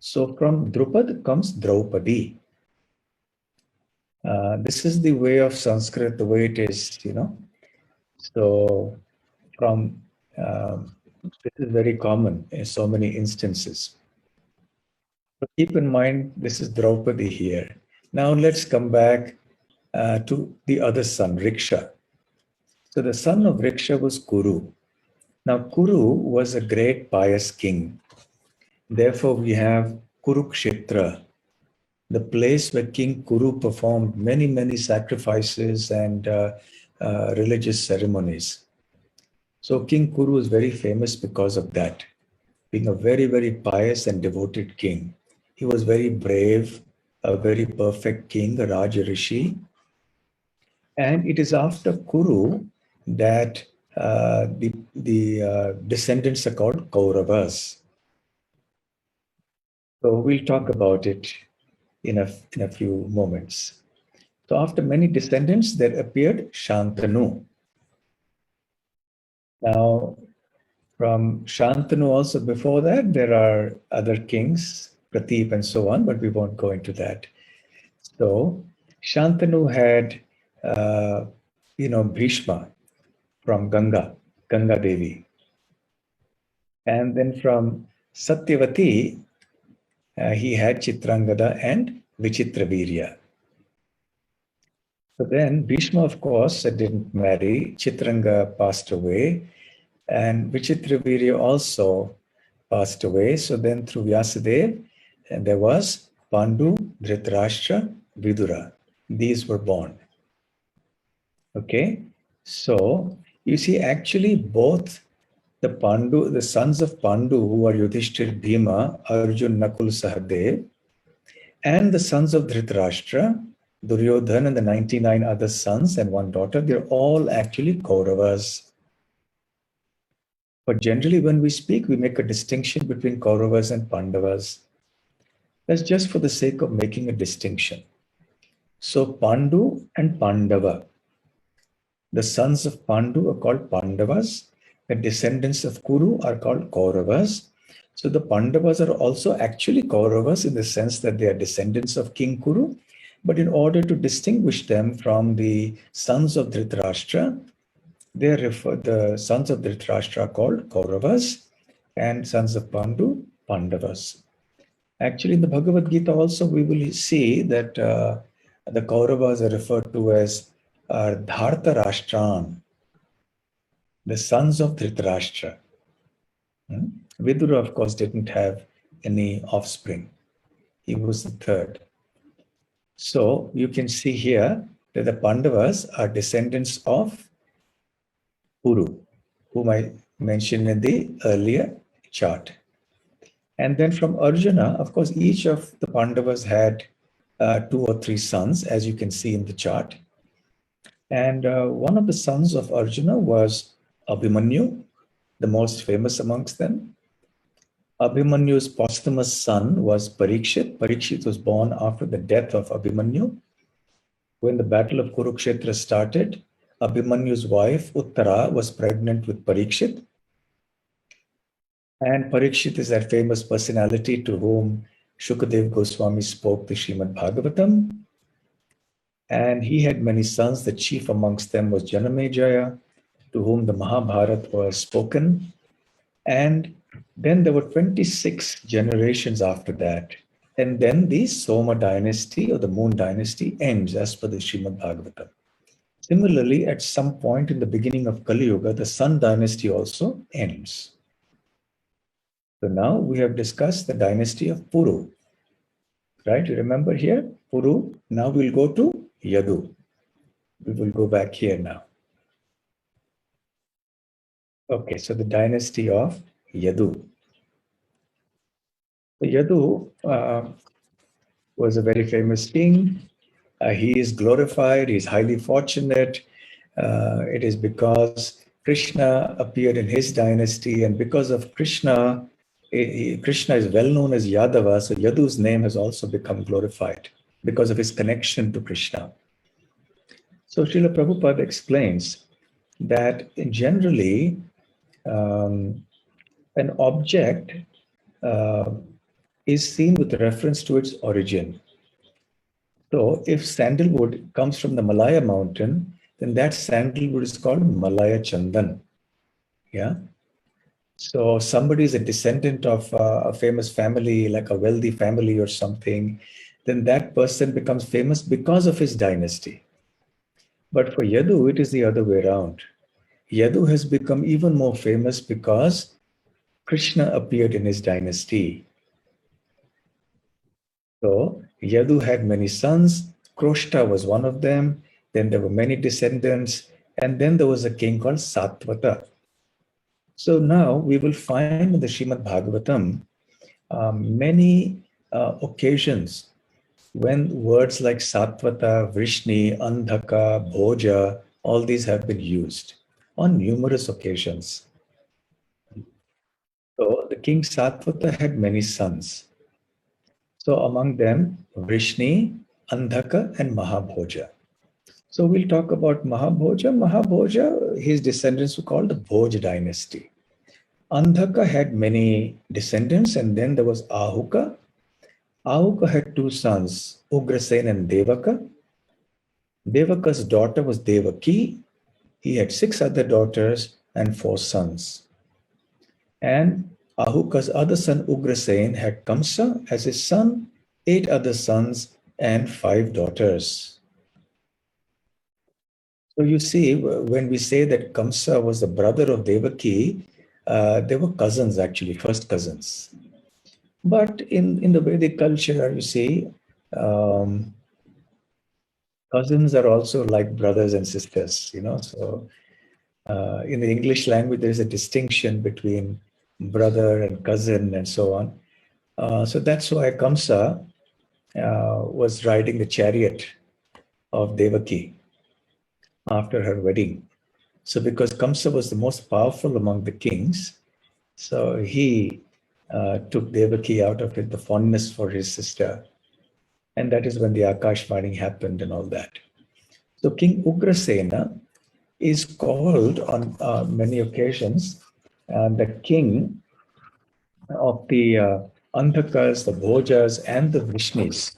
So from Drupad comes Draupadi. This is the way of Sanskrit, the way it is, So from this is very common in so many instances. So keep in mind, this is Draupadi here. Now let's come back to the other son, Riksha. So the son of Riksha was Kuru. Now Kuru was a great pious king. Therefore we have Kurukshetra. the place where King Kuru performed many, many sacrifices and religious ceremonies. So King Kuru is very famous because of that, being a very, very pious and devoted king. He was very brave, a very perfect king, a Raja Rishi. And it is after Kuru that the descendants are called Kauravas. So we'll talk about it in a few moments. So after many descendants, there appeared Shantanu. Now, from Shantanu also before that, there are other kings, Pratip and so on, but we won't go into that. So Shantanu had, Bhishma from Ganga Devi. And then from Satyavati, he had Chitrangada and Vichitravirya. So then Bhishma, of course, didn't marry. Chitranga passed away. And Vichitravirya also passed away. So then through Vyasadeva, and there was Pandu, Dhritarashtra, Vidura. These were born. Okay, so you see, actually both the sons of Pandu, who are Yudhishthir, Bhima, Arjun, Nakul, Sahadev, and the sons of Dhritarashtra, Duryodhan, and the 99 other sons and one daughter, they're all actually Kauravas. But generally, when we speak, we make a distinction between Kauravas and Pandavas. That's just for the sake of making a distinction. So Pandu and Pandava. The sons of Pandu are called Pandavas. The descendants of Kuru are called Kauravas. So the Pandavas are also actually Kauravas in the sense that they are descendants of King Kuru. But in order to distinguish them from the sons of Dhritarashtra, the sons of Dhritarashtra are called Kauravas and sons of Pandu, Pandavas. Actually, in the Bhagavad Gita also, we will see that the Kauravas are referred to as Dhartarashtran, the sons of Dhritarashtra. Vidura, of course, didn't have any offspring. He was the third. So you can see here that the Pandavas are descendants of Kuru, whom I mentioned in the earlier chart. And then from Arjuna, of course, each of the Pandavas had 2 or 3 sons, as you can see in the chart. And one of the sons of Arjuna was Abhimanyu, the most famous amongst them. Abhimanyu's posthumous son was Parikshit. Parikshit was born after the death of Abhimanyu. When the battle of Kurukshetra started, Abhimanyu's wife, Uttara, was pregnant with Parikshit. And Parikshit is that famous personality to whom Shukadev Goswami spoke the Srimad Bhagavatam. And he had many sons. The chief amongst them was Janamejaya, to whom the Mahabharata was spoken. And then there were 26 generations after that. And then the Soma dynasty or the Moon dynasty ends as per the Srimad Bhagavatam. Similarly, at some point in the beginning of Kali Yuga, the Sun dynasty also ends. So now we have discussed the dynasty of Puru. Right? You remember here? Puru. Now we'll go to Yadu. We will go back here now. Okay, so the dynasty of Yadu. Yadu was a very famous king. He is glorified, he is highly fortunate. It is because Krishna appeared in his dynasty, and because of Krishna, Krishna is well known as Yadava, so Yadu's name has also become glorified because of his connection to Krishna. So Srila Prabhupada explains that generally an object is seen with reference to its origin. So if sandalwood comes from the Malaya mountain, then that sandalwood is called Malaya Chandan. Yeah. So somebody is a descendant of a famous family, like a wealthy family or something, then that person becomes famous because of his dynasty. But for Yadu, it is the other way around. Yadu has become even more famous because Krishna appeared in his dynasty. So Yadu had many sons. Kroshta was one of them. Then there were many descendants. And then there was a king called Satvata. So now we will find in the Srimad Bhagavatam many occasions when words like Satvata, Vrishni, Andhaka, Bhoja, all these have been used on numerous occasions. So the king Satvata had many sons. So among them, Vrishni, Andhaka, and Mahabhoja. So we'll talk about Mahabhoja. Mahabhoja, his descendants were called the Bhoj dynasty. Andhaka had many descendants, and then there was Ahuka. Ahuka had two sons, Ugrasen and Devaka. Devaka's daughter was Devaki. He had 6 other daughters and 4 sons. And Ahuka's other son, Ugrasen, had Kamsa as his son, 8 other sons, and 5 daughters. So you see, when we say that Kamsa was the brother of Devaki, they were cousins actually, first cousins. But in the Vedic culture, you see, cousins are also like brothers and sisters, you know. So in the English language, there is a distinction between brother and cousin and so on. So that's why Kamsa was riding the chariot of Devaki after her wedding. So because Kamsa was the most powerful among the kings, so he took Devaki out of it, the fondness for his sister. And that is when the Akashvani happened and all that. So King Ugrasena is called on many occasions the king of the Andhakas, the Bhojas, and the Vrishnis.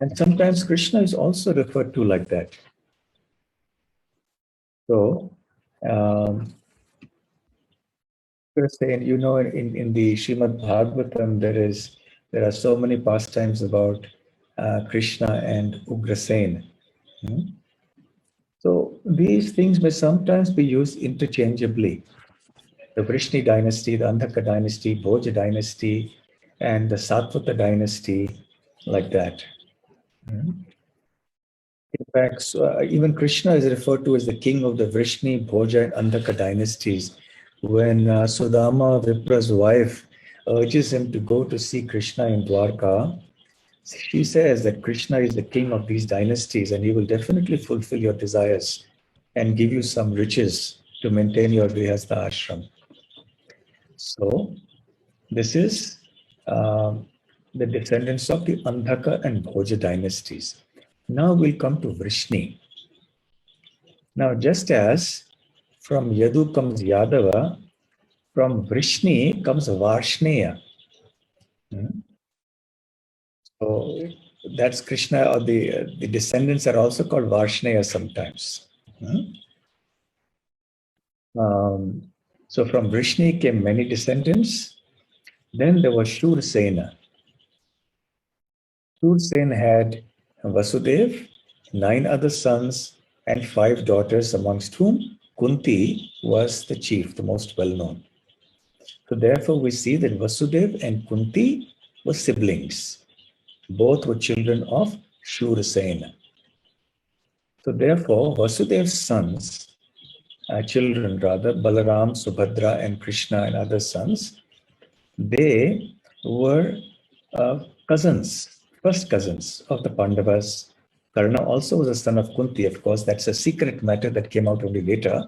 And sometimes Krishna is also referred to like that. So, saying, you know, in the Srimad Bhagavatam, there are so many pastimes about Krishna and Ugrasen. So these things may sometimes be used interchangeably. The Vrishni dynasty, the Andhaka dynasty, Bhoja dynasty, and the Satvata dynasty, like that. In fact, so, even Krishna is referred to as the king of the Vrishni, Bhoja, and Andhaka dynasties. When Sudama, Vipra's wife, urges him to go to see Krishna in Dwarka, she says that Krishna is the king of these dynasties and he will definitely fulfill your desires and give you some riches to maintain your Grihastha ashram. So, this is the descendants of the Andhaka and Bhoja dynasties. Now we'll come to Vrishni. Now, just as from Yadu comes Yadava, from Vrishni comes Varshneya. So that's Krishna, or the descendants are also called Varshneya sometimes. So from Vrishni came many descendants. Then there was Shursena. Shursena had Vasudev, 9 other sons, and 5 daughters, amongst whom Kunti was the chief, the most well-known. So therefore we see that Vasudev and Kunti were siblings. Both were children of Shursena. So therefore Vasudev's sons, children rather, Balaram, Subhadra, and Krishna and other sons, they were cousins, first cousins of the Pandavas. Karna also was a son of Kunti, of course. That's a secret matter that came out only later.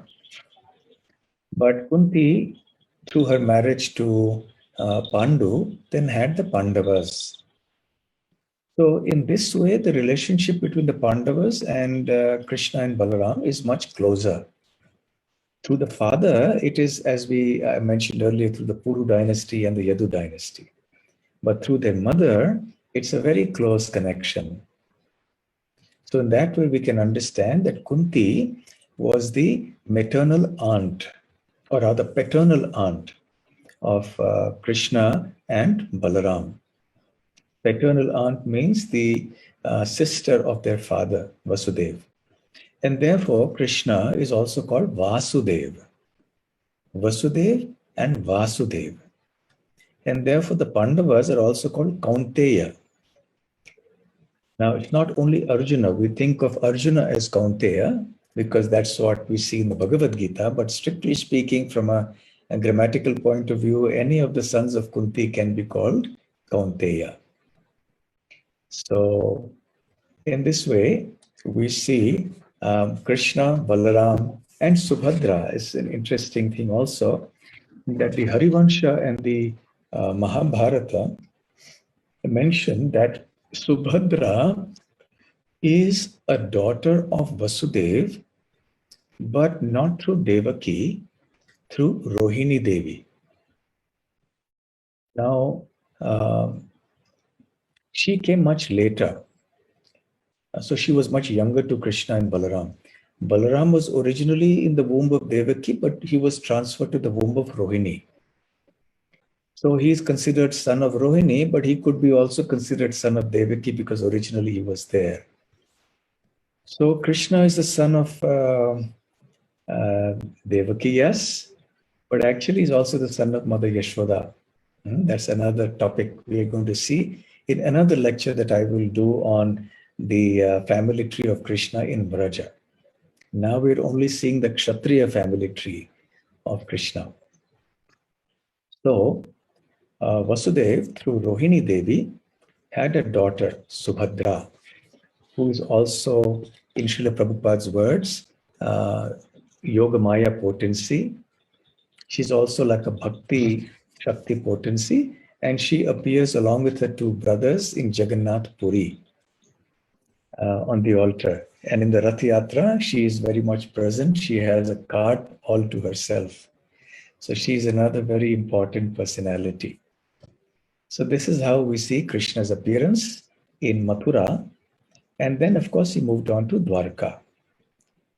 But Kunti, through her marriage to Pandu, then had the Pandavas. So in this way, the relationship between the Pandavas and Krishna and Balaram is much closer. Through the father, it is, as we mentioned earlier, through the Puru dynasty and the Yadu dynasty. But through their mother, it's a very close connection. So in that way, we can understand that Kunti was the maternal aunt, or rather paternal aunt of Krishna and Balaram. Paternal aunt means the sister of their father, Vasudeva. And therefore, Krishna is also called Vasudeva. Vasudeva and Vasudeva. And therefore, the Pandavas are also called Kaunteya. Now, it's not only Arjuna. We think of Arjuna as Kaunteya because that's what we see in the Bhagavad Gita. But strictly speaking, from a grammatical point of view, any of the sons of Kunti can be called Kaunteya. So, in this way, we see Krishna, Balaram, and Subhadra is an interesting thing also, that the Harivansha and the Mahabharata mention that Subhadra is a daughter of Vasudev, but not through Devaki, through Rohini Devi. Now, she came much later. So she was much younger to Krishna and Balaram. Balaram was originally in the womb of Devaki, but he was transferred to the womb of Rohini. So he is considered son of Rohini, but he could be also considered son of Devaki because originally he was there. So Krishna is the son of Devaki, yes, but actually he's also the son of Mother Yashoda. That's another topic we are going to see in another lecture that I will do on the family tree of Krishna in Vraja. Now we're only seeing the Kshatriya family tree of Krishna. So Vasudev, through Rohini Devi, had a daughter, Subhadra, who is also, in Srila Prabhupada's words, Yogamaya potency. She's also like a Bhakti Shakti potency, and she appears along with her two brothers in Jagannath Puri on the altar. And in the Rath Yatra, she is very much present. She has a cart all to herself. So she's another very important personality. So this is how we see Krishna's appearance in Mathura. And then, of course, he moved on to Dwarka.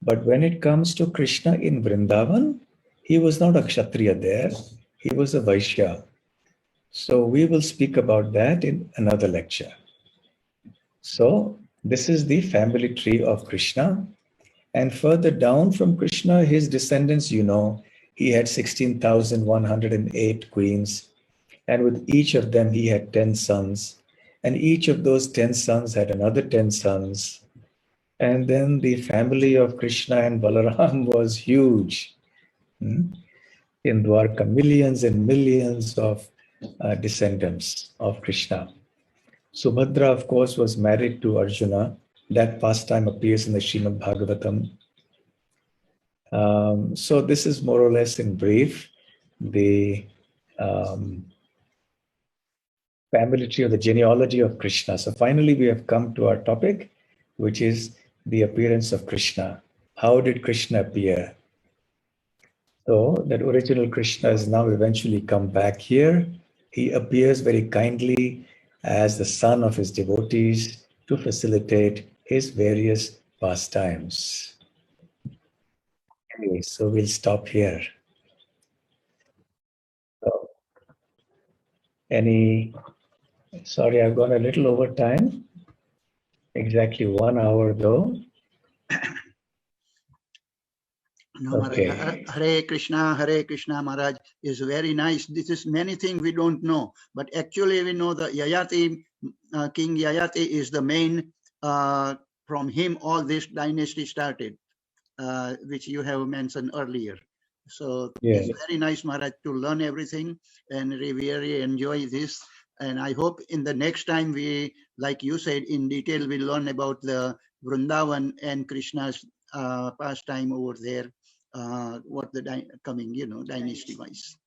But when it comes to Krishna in Vrindavan, he was not a Kshatriya there. He was a Vaishya. So we will speak about that in another lecture. So this is the family tree of Krishna. And further down from Krishna, his descendants, you know, he had 16,108 queens. And with each of them, he had 10 sons. And each of those 10 sons had another 10 sons. And then the family of Krishna and Balaram was huge. In Dwarka, millions and millions of descendants of Krishna. Subhadra, of course, was married to Arjuna. That pastime appears in the Srimad Bhagavatam. So this is more or less in brief the family tree or the genealogy of Krishna. So finally, we have come to our topic, which is the appearance of Krishna. How did Krishna appear? So that original Krishna has now eventually come back here. He appears very kindly as the son of his devotees to facilitate his various pastimes. Anyway, so we'll stop here. So, sorry, I've gone a little over time. Exactly 1 hour though. No, okay. Hare Krishna Maharaj is very nice. This is many things we don't know, but actually we know that Yayati, King Yayati is the main, from him all this dynasty started, which you have mentioned earlier. So it's very nice, Maharaj, to learn everything, and we really enjoy this. And I hope in the next time we, like you said, in detail, we learn about the Vrindavan and Krishna's pastime over there. What the coming, dynasty-wise.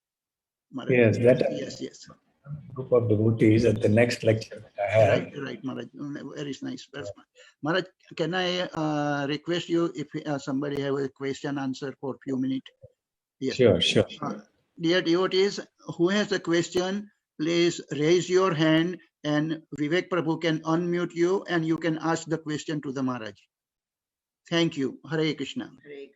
Yes, that yes. Group of devotees at the next lecture that I have. Right, Maharaj. Very nice. Maharaj, can I request you if somebody have a question answer for a few minutes? Yes. Sure. Dear devotees, who has a question, please raise your hand and Vivek Prabhu can unmute you and you can ask the question to the Maharaj. Thank you. Hare Krishna. Hare Krishna.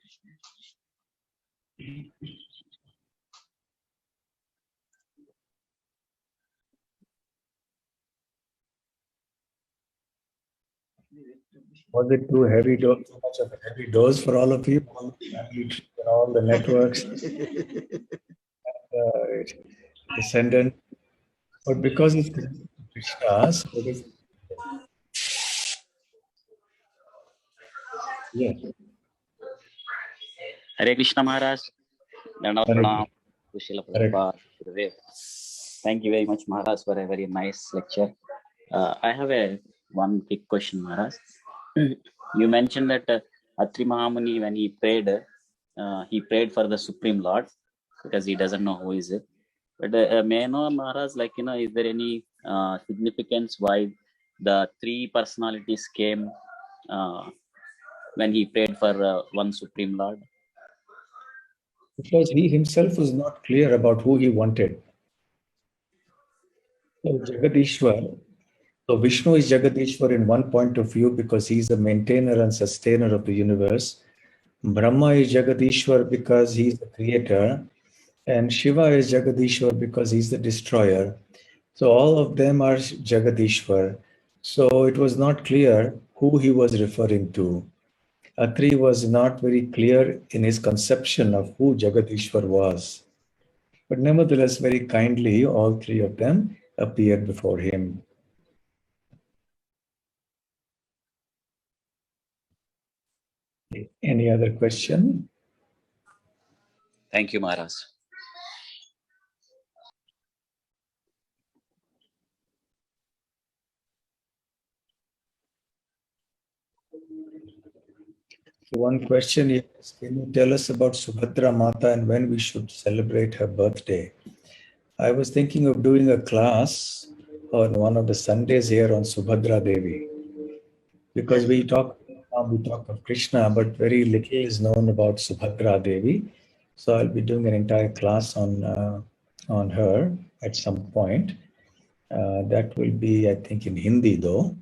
Was it too heavy dose, too much of a heavy dose for all of you? All the networks, descendant. But because it's Krishna's, Yes. Hare Krishna Maharaj. Dandavat pranam to Srila Prabhupada, Gurudev. Thank you very much, Maharaj, for a very nice lecture. I have one quick question, Maharaj. You mentioned that Atri Mahamuni, when he prayed for the Supreme Lord because he doesn't know who is it. But may I know, Maharaj, like, is there any significance why the three personalities came when he prayed for one Supreme Lord? Because he himself was not clear about who he wanted. So Jagadishwar, so Vishnu is Jagadishwar in one point of view because he's the maintainer and sustainer of the universe. Brahma is Jagadishwar because he's the creator. And Shiva is Jagadishwar because he's the destroyer. So all of them are Jagadishwar. So it was not clear who he was referring to. Atri was not very clear in his conception of who Jagadishwar was. But nevertheless, very kindly, all three of them appeared before him. Any other question? Thank you, Maharaj. So one question is, can you tell us about Subhadra Mata and when we should celebrate her birthday? I was thinking of doing a class on one of the Sundays here on Subhadra Devi. Because we talk of Krishna, but very little is known about Subhadra Devi. So I'll be doing an entire class on her at some point. That will be, I think, in Hindi though.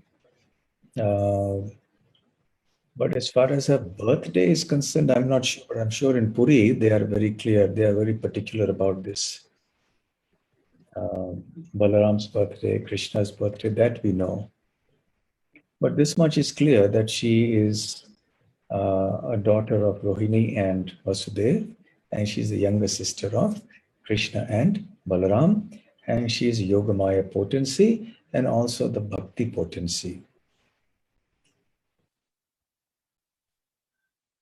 But as far as her birthday is concerned, I'm not sure. I'm sure in Puri, they are very clear. They are very particular about this. Balaram's birthday, Krishna's birthday, that we know. But this much is clear that she is a daughter of Rohini and Vasudev, and she's the younger sister of Krishna and Balaram, and she is Yogamaya potency and also the Bhakti potency.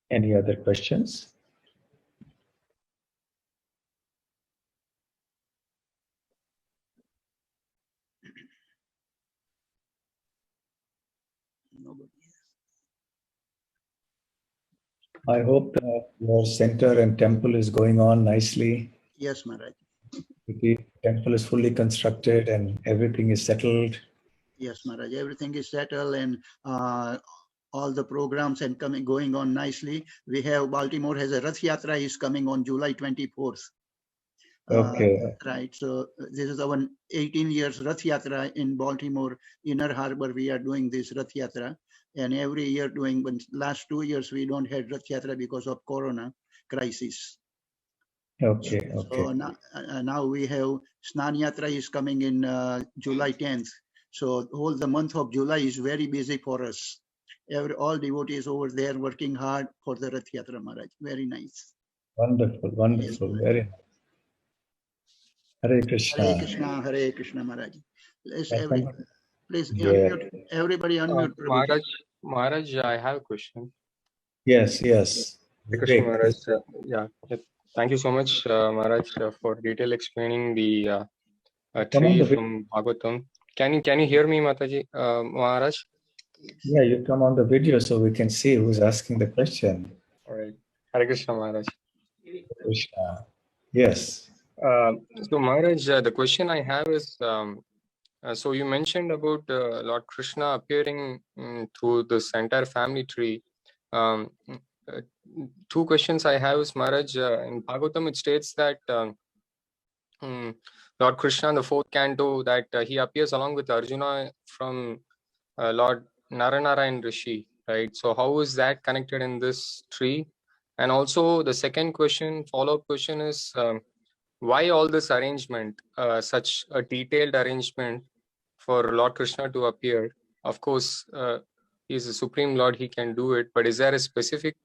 Any other questions? Nobody. I hope that your center and temple is going on nicely. Yes, Maharaj. The temple is fully constructed and everything is settled. Yes, Maharaj. Everything is settled and all the programs and going on nicely. We have Baltimore has a Rath Yatra is coming on July 24th. Okay. Right. So this is our 18 years Rath Yatra in Baltimore Inner Harbor. We are doing this Rath Yatra, and every year doing. But last 2 years we don't have Rath Yatra because of Corona crisis. Okay. So now we have Snan Yatra is coming in July 10th. So whole the month of July is very busy for us. All devotees over there working hard for the Rath Yatra, Maharaj. Very nice. Wonderful, wonderful, Yes, very nice. Hare Krishna. Hare Krishna, Hare Krishna, Maharaj. Please Yeah. unmute. Everybody unmute. Maharaj, I have a question. Yes. Hare Krishna, Maharaj. Yeah. Thank you so much, Maharaj, for detail explaining the tree from Bhagavatam. Can you hear me, Mataji, Maharaj? Yeah, you come on the video so we can see who's asking the question. All right. Hare Krishna, Maharaj. Krishna. Yes. So, Maharaj, the question I have is, so you mentioned about Lord Krishna appearing through this entire family tree. Two questions I have is, Maharaj, in Bhagavatam it states that Lord Krishna in the 4th canto that he appears along with Arjuna from Lord Naranarayan Rishi, right? So how is that connected in this tree? And also the second question, follow-up question is, why all this arrangement, such a detailed arrangement for Lord Krishna to appear? Of course, he is the Supreme Lord, he can do it, but is there a specific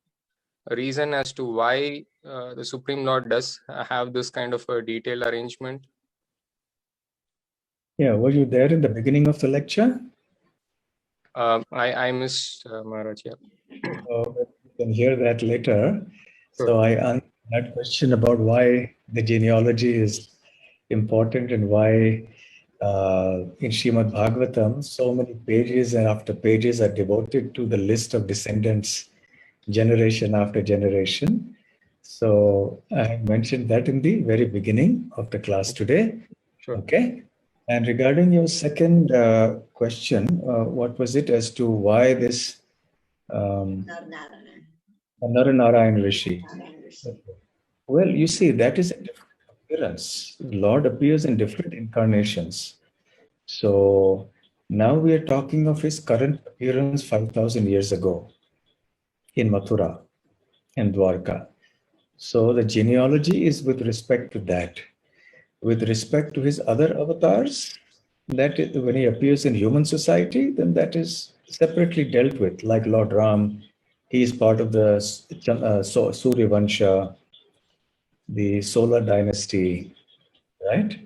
reason as to why the Supreme Lord does have this kind of a detailed arrangement? Yeah, were you there in the beginning of the lecture? I missed Maharaj. Yeah. So you can hear that later. Sure. So I answered that question about why the genealogy is important and why in Srimad Bhagavatam, so many pages and after pages are devoted to the list of descendants, generation after generation. So I mentioned that in the very beginning of the class today. Sure. Okay. And regarding your second question, what was it as to why this Naranarayan Rishi? Well, you see, that is a different appearance. Lord appears in different incarnations. So now we are talking of his current appearance 5,000 years ago in Mathura and Dwarka. So the genealogy is with respect to that. With respect to his other avatars, that is, when he appears in human society, then that is separately dealt with. Like Lord Ram, he is part of the Surya Vansha, the solar dynasty, right?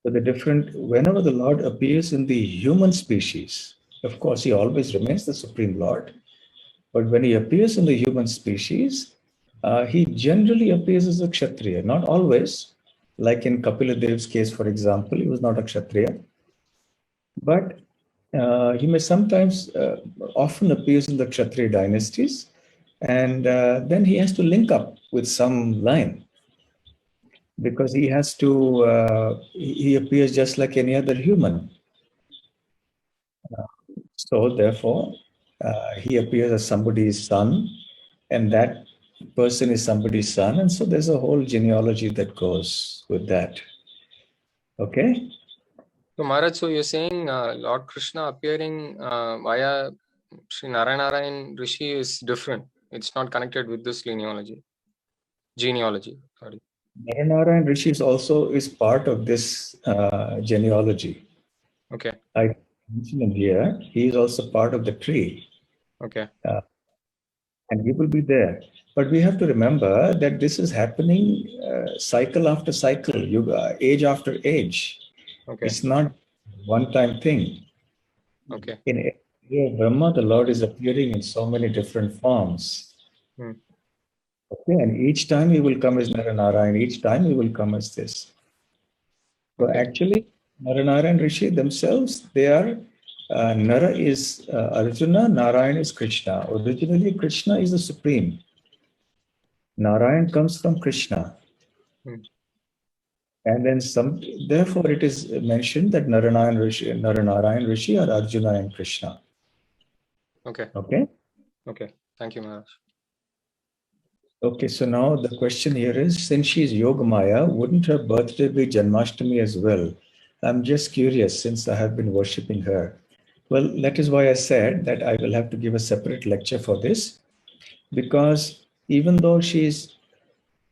So the different, whenever the Lord appears in the human species, of course, he always remains the Supreme Lord. But when he appears in the human species, he generally appears as a Kshatriya, not always. Like in Kapila Dev's case, for example, he was not a Kshatriya. But he may sometimes, often appears in the Kshatriya dynasties. And then he has to link up with some line, because he has to, he appears just like any other human. So therefore, he appears as somebody's son, and that person is somebody's son. And so there's a whole genealogy that goes with that. Okay? So Maharaj, so you're saying Lord Krishna appearing via Sri Naranarayan Rishi is different. It's not connected with this genealogy. Sorry. Naranarayan Rishi is part of this genealogy. Okay. I mentioned him here. He is also part of the tree. Okay. And he will be there. But we have to remember that this is happening cycle after cycle, age after age. Okay. It's not one-time thing. Okay. In Brahma, the Lord is appearing in so many different forms. Okay, and each time he will come as Naranarayan, each time he will come as this. So actually, Naranarayan Rishi themselves, they are, Nara is Arjuna, Narayan is Krishna. Originally, Krishna is the supreme. Narayan comes from Krishna. And then therefore it is mentioned that Naranarayan Rishi are Arjuna and Krishna. Okay. Okay? Okay. Thank you, Maharaj. Okay, so now the question here is, since she is Yogamaya, wouldn't her birthday be Janmashtami as well? I'm just curious, since I have been worshipping her. Well, that is why I said that I will have to give a separate lecture for this, because even though she is,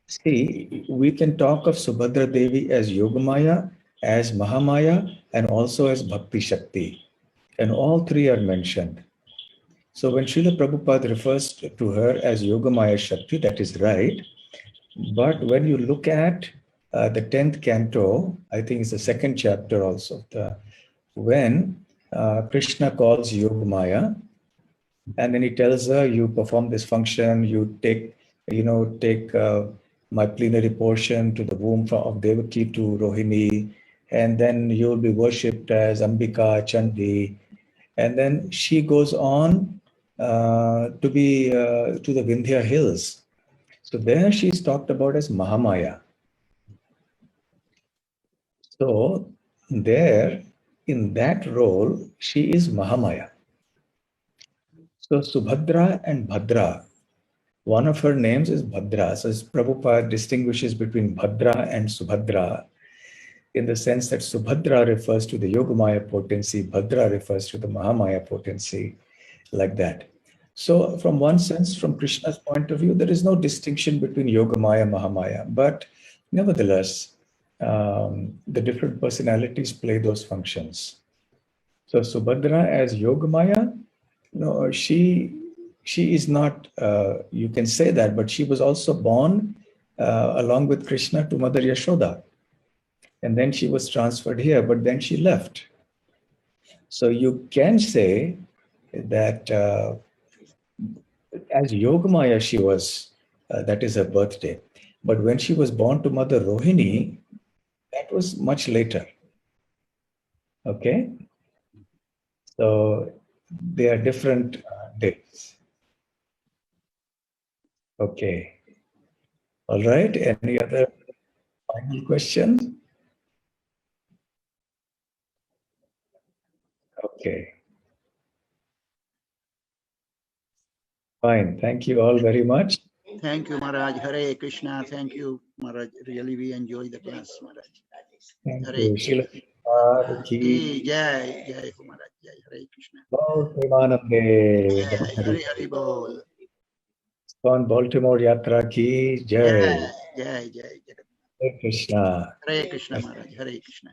see, we can talk of Subhadra Devi as Yogamaya, as Mahamaya, and also as Bhakti Shakti. And all three are mentioned. So when Srila Prabhupada refers to her as Yogamaya Shakti, that is right. But when you look at the 10th canto, I think it's the second chapter also, when Krishna calls Yogamaya, and then he tells her, you perform this function, you take my plenary portion to the womb of Devaki to Rohini, and then you'll be worshipped as Ambika, Chandi. And then she goes on to be to the Vindhya hills. So there she's talked about as Mahamaya. So there, in that role, she is Mahamaya. So Subhadra and Bhadra, one of her names is Bhadra. So Prabhupada distinguishes between Bhadra and Subhadra in the sense that Subhadra refers to the Yogamaya potency, Bhadra refers to the Mahamaya potency, like that. So from one sense, from Krishna's point of view, there is no distinction between Yogamaya and Mahamaya. But nevertheless, the different personalities play those functions. So Subhadra as Yogamaya, no, she is not, you can say that, but she was also born along with Krishna to Mother Yashoda. And then she was transferred here, but then she left. So you can say that as Yogamaya, she was, that is her birthday. But when she was born to Mother Rohini, that was much later. Okay? So they are different dates. Okay. All right. Any other final questions? Okay. Fine. Thank you all very much. Thank you, Maharaj. Hare Krishna. Thank you, Maharaj. Really, we enjoy the class, Maharaj. Thank Hare you. Krishna. Srila Ki Jai, Jai Ho Maharaj. Jai Hare Krishna. Premanande. Jai Hare Hare Bol. On Baltimore Yatra ki Jai, Jai. Jai, Jai, Jai. Hare Krishna. Hare Krishna, Maharaj. Hare Krishna.